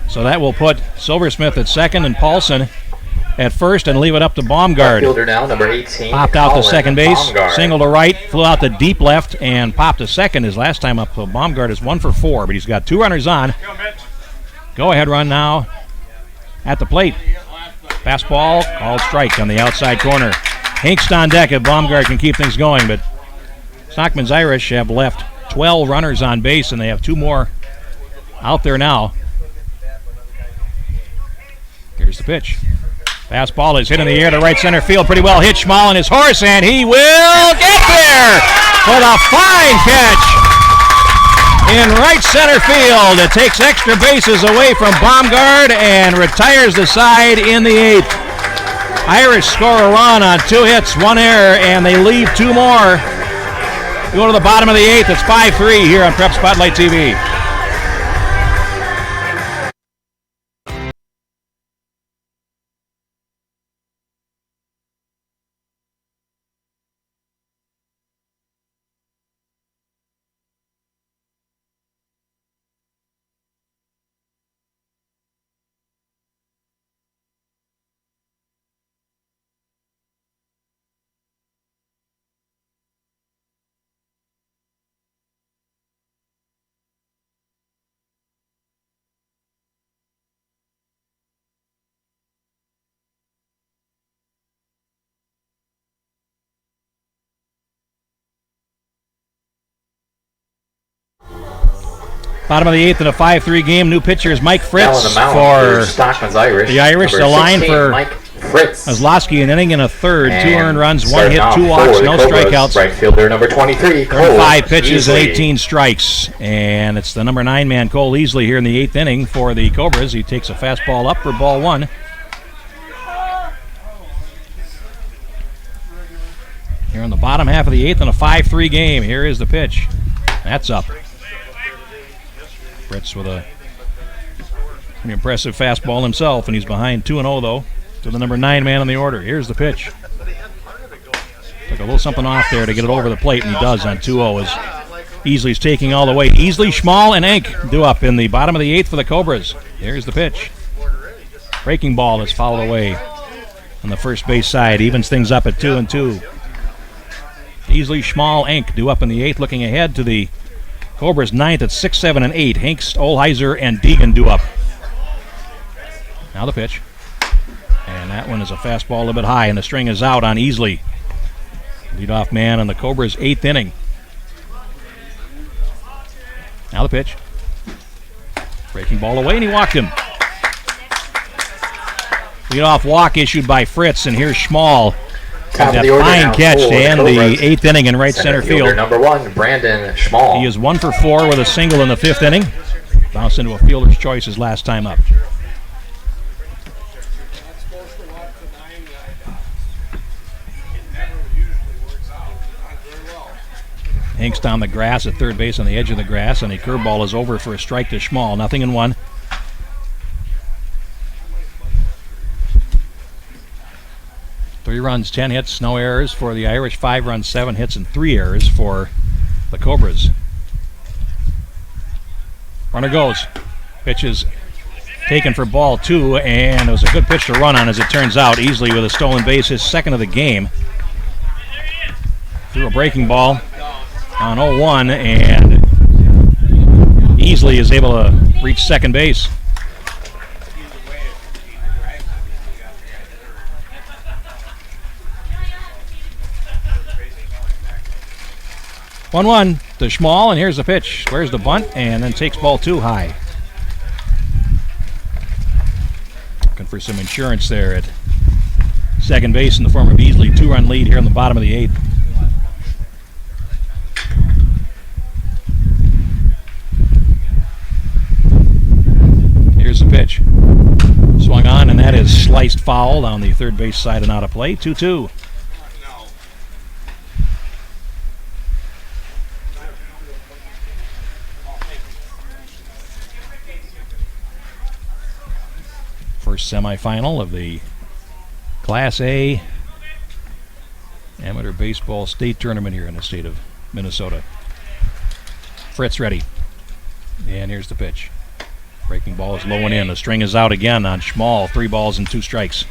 So that will put Silversmith at second and Paulson at first and leave it up to Baumgard. Fielder now, number 18. Popped out to second base, Baumgard. single to right, flew out to deep left, and popped to second his last time up. So Baumgard is 1 for 4, but he's got 2 runners on. Go-ahead run now at the plate. Fastball, called strike on the outside corner. Hinkst on deck if Baumgard can keep things going, but Stockman's Irish have left 12 runners on base, and they have 2 more out there now. Here's the pitch. Fastball is hit in the air to right center field. Pretty well hit. Schmal on his horse, and he will get there with a fine catch in right center field. It takes extra bases away from Baumgard and retires the side in the 8th. Irish score a run on 2 hits, 1 error, and they leave 2 more. Go to the bottom of the 8th. It's 5-3 here on Prep Spotlight TV. Bottom of the 8th in a 5-3 game. New pitcher is Mike Fritz for Stockman's Irish. The Irish. The line 16, for Mike Fritz. Ozlowski, an inning and a third. And 2 earned runs, 1 starting hit, off 2 walks, for no the Cobras, strikeouts. Right fielder number 23, Cole 35 pitches and Easley. 18 strikes. And it's the number 9 man, Cole Easley, here in the 8th inning for the Cobras. He takes a fastball up for ball 1. Here in the bottom half of the 8th in a 5-3 game. Here is the pitch. That's up. Fritz with an impressive fastball himself, and he's behind 2-0 though to the number 9 man on the order. Here's the pitch. Took a little something off there to get it over the plate, and he does on 2-0 as Easley's taking all the way. Easley, Schmal, and Enk due up in the bottom of the 8th for the Cobras. Here's the pitch. Breaking ball is fouled away on the first base side. Evens things up at 2-2. Easley, Schmal, Enk due up in the 8th, looking ahead to the Cobras 9th at 6, 7, and 8. Hinkst, Olheiser, and Deegan due up. Now the pitch. And that one is a fastball a little bit high, and the string is out on Easley. Leadoff man in the Cobras' 8th inning. Now the pitch. Breaking ball away, and he walked him. Leadoff walk issued by Fritz, and here's Schmal. Top That of the order fine now catch for to end the Cobras. 8th inning in right center fielder field. number 1, Brandon Schmal. He is 1 for 4 with a single in the 5th inning. Bounced into a fielder's choice his last time up. Hinkst on the grass at third base on the edge of the grass, and a curveball is over for a strike to Schmal. 0-1. Three runs, 10 hits, no errors for the Irish. 5 runs, 7 hits, and 3 errors for the Cobras. Runner goes. Pitch is taken for ball 2, and it was a good pitch to run on, as it turns out. Easley with a stolen base, his 2nd of the game. Threw a breaking ball on 0-1, and Easley is able to reach second base. One to Schmal, and here's the pitch. Squares the bunt, and then takes ball 2 high. Looking for some insurance there at second base in the form of Easley. 2-run lead here in the bottom of the 8th. Here's the pitch. sliced foul on the third base side and out of play. 2-2. First semifinal of the Class A Amateur Baseball State Tournament here in the state of Minnesota. Fritz ready. And here's the pitch. Breaking ball is low and in. The string is out again on Schmall. 3 balls and 2 strikes.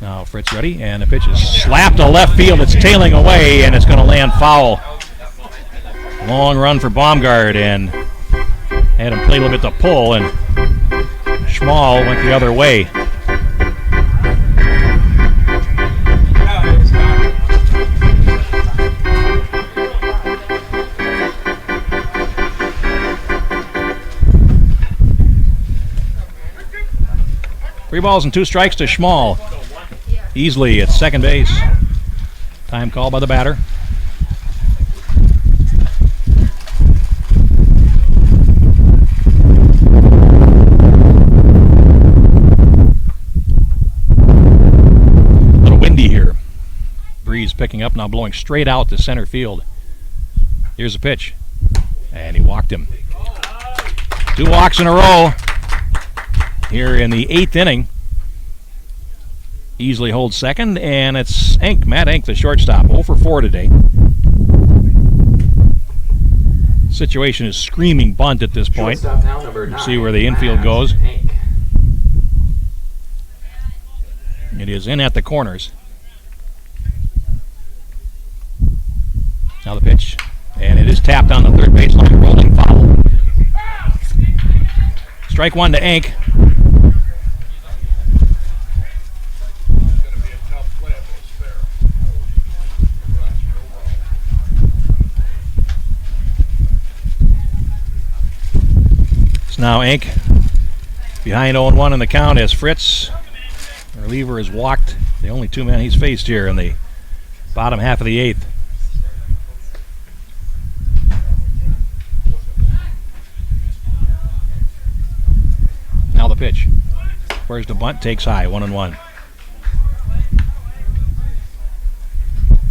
Now Fritz ready, and the pitch is slapped to left field. It's tailing away, and it's going to land foul. Long run for Baumgart, and had him play a little bit to pull, and Schmall went the other way. Three balls and 2 strikes to Schmall. Easily at second base. Time call by the batter. A little windy here. Breeze picking up, now blowing straight out to center field. Here's a pitch. And he walked him. 2 walks in a row here in the 8th inning. Easily holds second, and it's Enck, Matt Enck, the shortstop, 0 for 4 today. Situation is screaming bunt at this point. Now, number 9, see where the infield goes. Enck. It is in at the corners. Now the pitch, and it is tapped on the third baseline, rolling foul. Strike 1 to Enck. Now Enck behind 0-1 in the count as Fritz, the reliever, has walked the only 2 men he's faced here in the bottom half of the 8th. Now the pitch. Where's the bunt? Takes high, 1-1.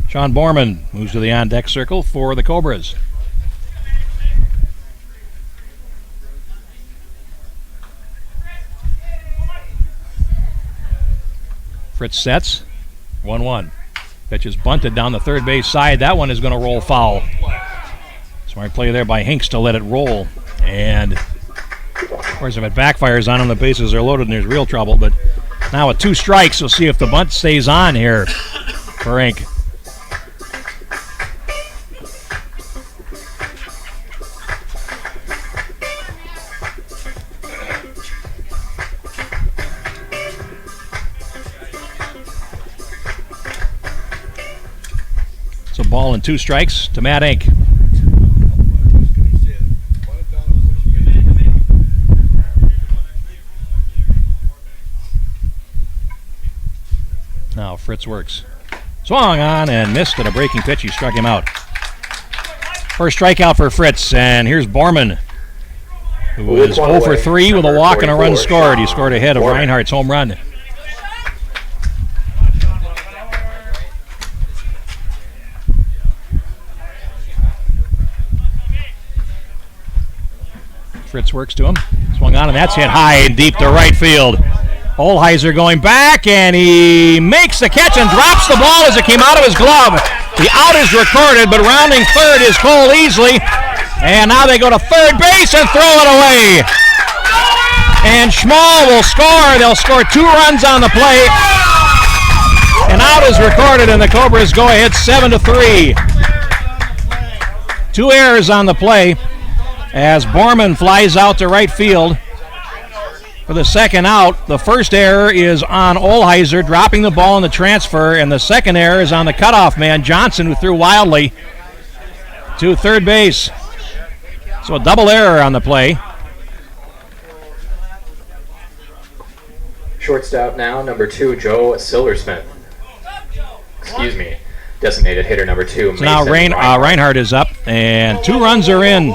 Sean Borman moves to the on-deck circle for the Cobras. Fritz sets, 1-1. Pitch is bunted down the third base side. That one is going to roll foul. Smart play there by Hinks to let it roll. And of course, if it backfires on him, the bases are loaded and there's real trouble. But now with 2 strikes, we'll see if the bunt stays on here for Hinks. Ball and 2 strikes to Matt Enck. Now Fritz works. Swung on and missed at a breaking pitch. He struck him out. First strikeout for Fritz, and here's Borman, who is 0 for 3 with a walk and a run scored. He scored ahead of Reinhardt's home run. Fritz works to him. Swung on, and that's hit high and deep to right field. Olheiser going back, and he makes the catch and drops the ball as it came out of his glove. The out is recorded, but rounding third is Cole Easley. And now they go to third base and throw it away. And Schmall will score. They'll score 2 runs on the play. An out is recorded, and the Cobras go ahead 7-3. 2 errors on the play as Borman flies out to right field for the second out. The first error is on Olheiser, dropping the ball in the transfer, and the second error is on the cutoff man, Johnson, who threw wildly to third base. So a double error on the play. Shortstop now, number 2, Joe Silversmith. Designated hitter number 2. So now Reinhardt is up, and 2 runs are in.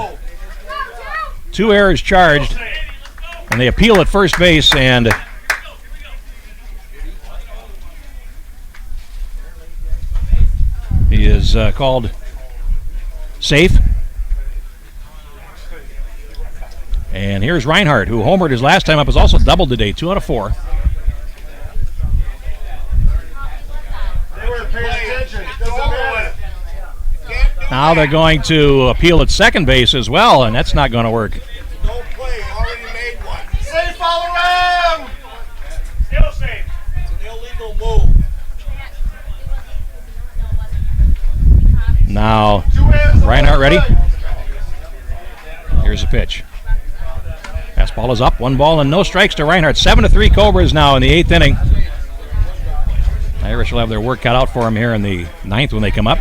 2 errors charged, and they appeal at first base, and he is called safe. And here's Reinhardt, who homered his last time up, is also doubled today, 2 out of 4. Now they're going to appeal at second base as well, and that's not going to work. Don't play. Already made one. Safe all around. Still safe. It's an illegal move. Now, Reinhardt ready? Here's the pitch. Fastball is up, 1 ball and no strikes to Reinhardt. 7-3 Cobras now in the 8th inning. The Irish will have their work cut out for them here in the 9th when they come up.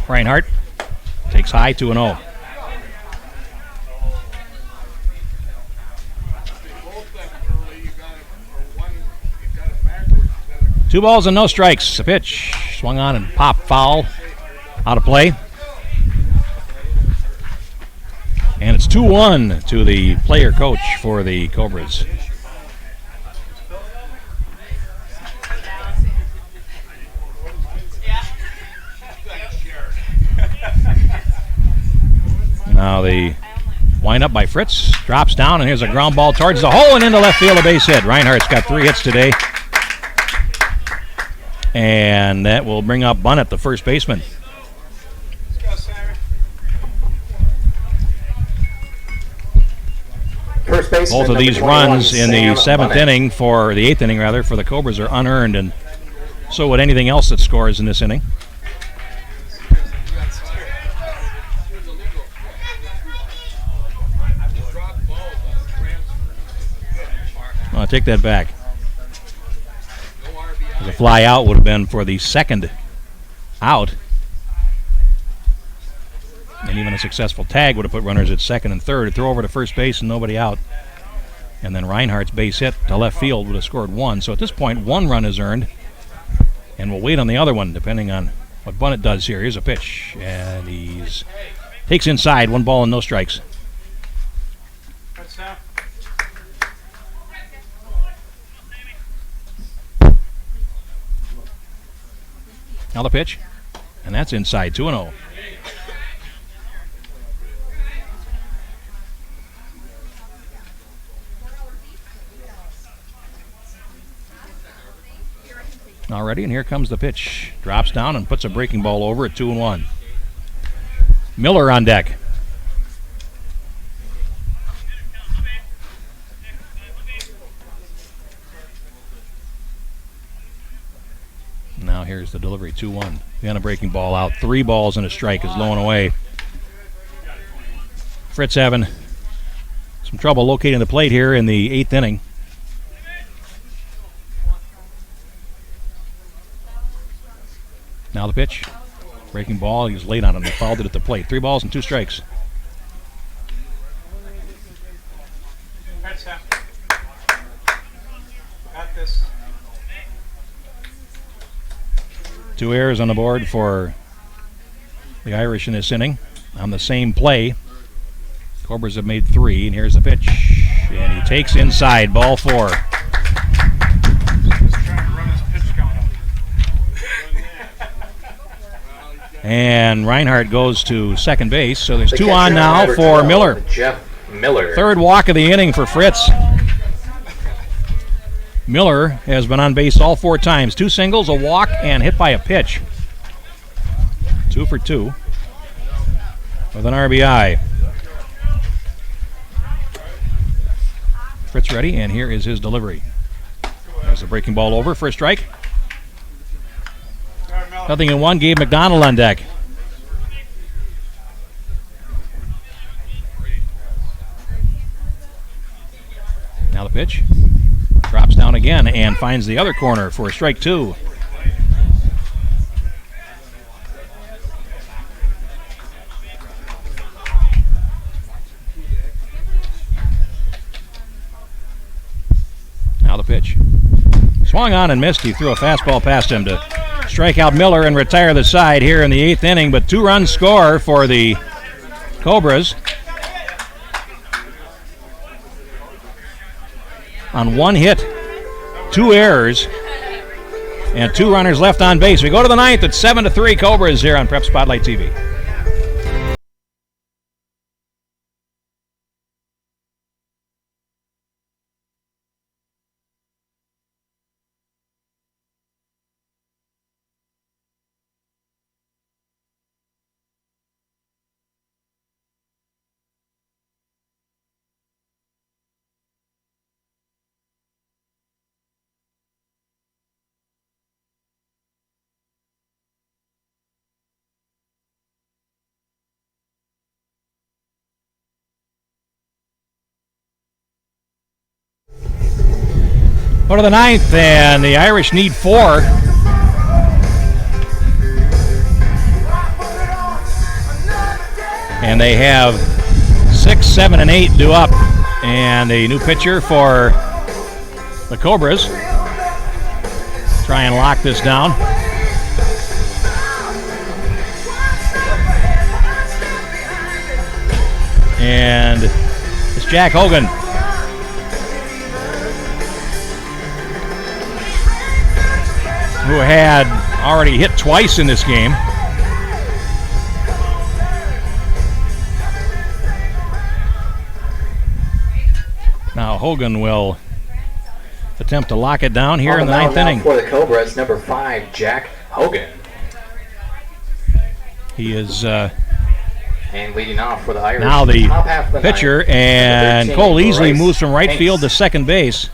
Reinhardt takes high, 2-0. Two balls and no strikes. A pitch swung on and popped, foul, out of play. And it's 2-1 to the player coach for the Cobras. Now the wind-up by Fritz, drops down, and here's a ground ball towards the hole and into left field, a base hit. Reinhardt's got 3 hits today. And that will bring up Bunnett, the first baseman. Both of these runs in the 7th inning, for the 8th inning rather, for the Cobras are unearned, and so would anything else that scores in this inning. I'll take that back. The fly out would have been for the second out. And even a successful tag would have put runners at second and third. A throw over to first base and nobody out. And then Reinhardt's base hit to left field would have scored 1. So at this point, 1 run is earned. And we'll wait on the other one depending on what Bunnett does here. Here's a pitch. And he's takes inside, 1 ball and no strikes. Now the pitch, and that's inside, 2-0. Already, and here comes the pitch. Drops down and puts a breaking ball over at 2-1. Miller on deck. Now here's the delivery, 2-1. Again, a breaking ball out. 3 balls and a strike is low and away. Fritz having some trouble locating the plate here in the 8th inning. Now the pitch. Breaking ball. He was late on him. They fouled it at the plate. 3 balls and 2 strikes. Got this. 2 errors on the board for the Irish in this inning. On the same play, Cobras have made 3, and here's the pitch. And he takes inside, ball 4. And Reinhardt goes to second base, so there's 2 on now for Miller. Jeff Miller. 3rd walk of the inning for Fritz. Miller has been on base all 4 times. 2 singles, a walk, and hit by a pitch. 2 for 2 with an RBI. Fritz ready, and here is his delivery. There's a breaking ball over for a strike. 0-1, Gabe McDonald on deck. Now the pitch. Drops down again and finds the other corner for a strike 2. Now the pitch. Swung on and missed. He threw a fastball past him to strike out Miller and retire the side here in the 8th inning. But 2-run score for the Cobras on 1 hit, 2 errors, and 2 runners left on base. We go to the 9th at 7-3 Cobras here on Prep Spotlight TV. Go to the 9th, and the Irish need 4. And they have 6, 7, and 8 due up. And a new pitcher for the Cobras. Try and lock this down. And it's Jack Hogan. Who had already hit twice in this game. Now Hogan will attempt to lock it down here in the 9th inning. For the Cobras, number 5, Jack Hogan. He is and leading off for the Irish. now the pitcher, and Cole easily moves from right field to second base.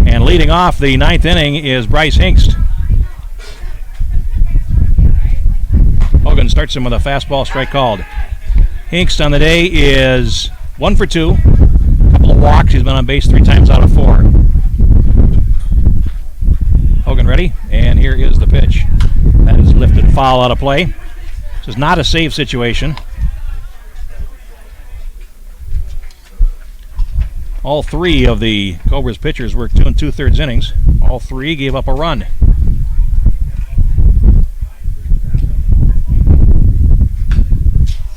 And leading off the 9th inning is Bryce Hinkst. Hogan starts him with a fastball, strike called. Hinkst on the day is 1 for 2. A couple of walks. He's been on base 3 times out of 4. Hogan ready, and here is the pitch. That is lifted foul out of play. This is not a save situation. All 3 of the Cobras pitchers worked 2 2/3 innings. All 3 gave up a run.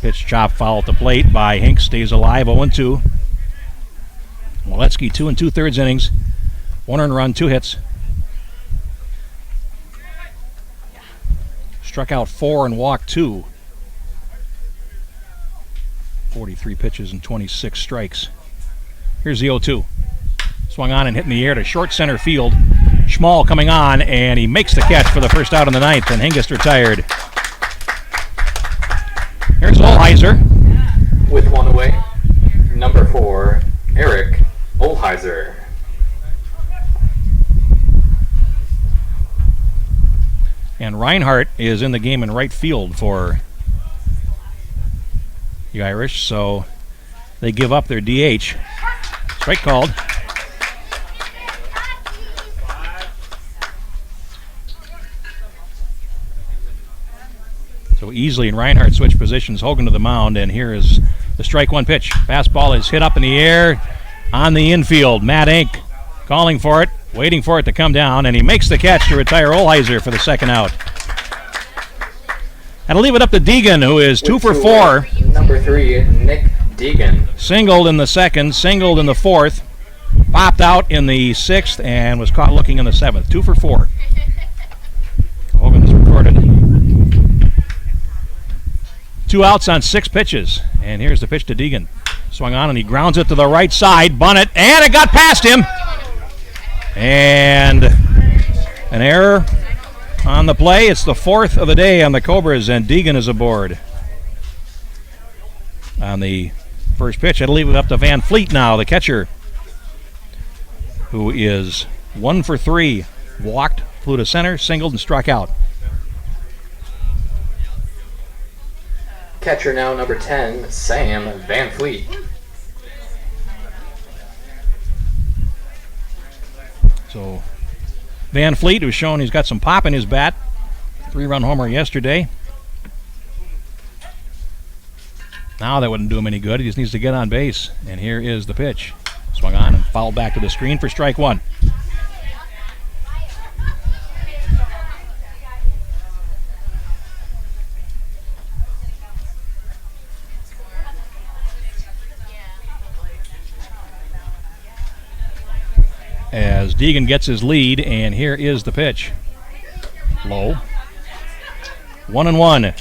Pitch chop foul at the plate by Hinkst, stays alive, 0-2. Waletsky 2 2/3 innings, 1 earned run, 2 hits. Struck out 4 and walked 2. 43 pitches and 26 strikes. Here's the 0-2. Swung on and hit in the air to short center field. Schmall coming on, and he makes the catch for the first out in the 9th, and Hengist retired. Here's Olheiser. With 1 away, number 4, Eric Olheiser. And Reinhardt is in the game in right field for the Irish, so they give up their DH. Strike called. So easily, and Reinhardt switch positions. Hogan to the mound, and here is the strike 1 pitch. Fastball is hit up in the air on the infield. Matt Ink calling for it, waiting for it to come down, and he makes the catch to retire Olheiser for the second out. That'll leave it up to Deegan, who is 2 for 4. Number 3, Nick Deegan. Singled in the 2nd, singled in the 4th, popped out in the 6th, and was caught looking in the 7th. 2 for 4. Hogan is recorded. 2 outs on 6 pitches, and here's the pitch to Deegan. Swung on, and he grounds it to the right side, bunted, and it got past him. And an error on the play. It's the 4th of the day on the Cobras, and Deegan is aboard on the first pitch. That'll leave it up to Van Fleet now, the catcher, who is 1 for 3. Walked, flew to center, singled, and struck out. Catcher now, number 10, Sam Van Fleet. So Van Fleet, who's shown he's got some pop in his bat. 3-run homer yesterday. Now that wouldn't do him any good. He just needs to get on base. And here is the pitch. Swung on and fouled back to the screen for strike one. As Deegan gets his lead, and here is the pitch. Low. 1-1.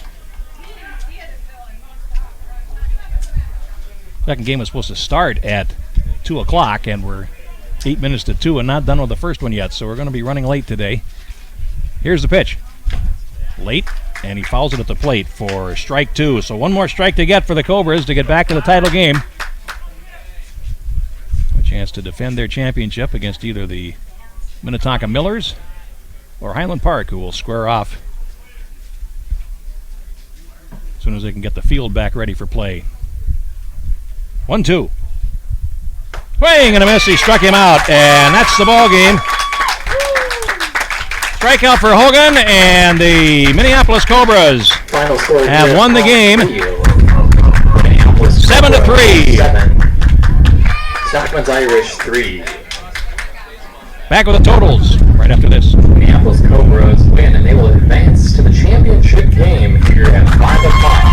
Second game was supposed to start at 2 o'clock, and we're 8 minutes to 2 and not done with the first one yet, so we're going to be running late today. Here's the pitch. Late, and he fouls it at the plate for strike two. So one more strike to get for the Cobras to get back to the title game. A chance to defend their championship against either the Minnetonka Millers or Highland Park, who will square off as soon as they can get the field back ready for play. 1-2. Swing and a miss. He struck him out, and that's the ball game. Strikeout for Hogan, and the Minneapolis Cobras Final score have won the game 7-3. 7. Stockmen's Irish 3. Back with the totals right after this. Minneapolis Cobras win, and they will advance to the championship game here at 5 o'clock.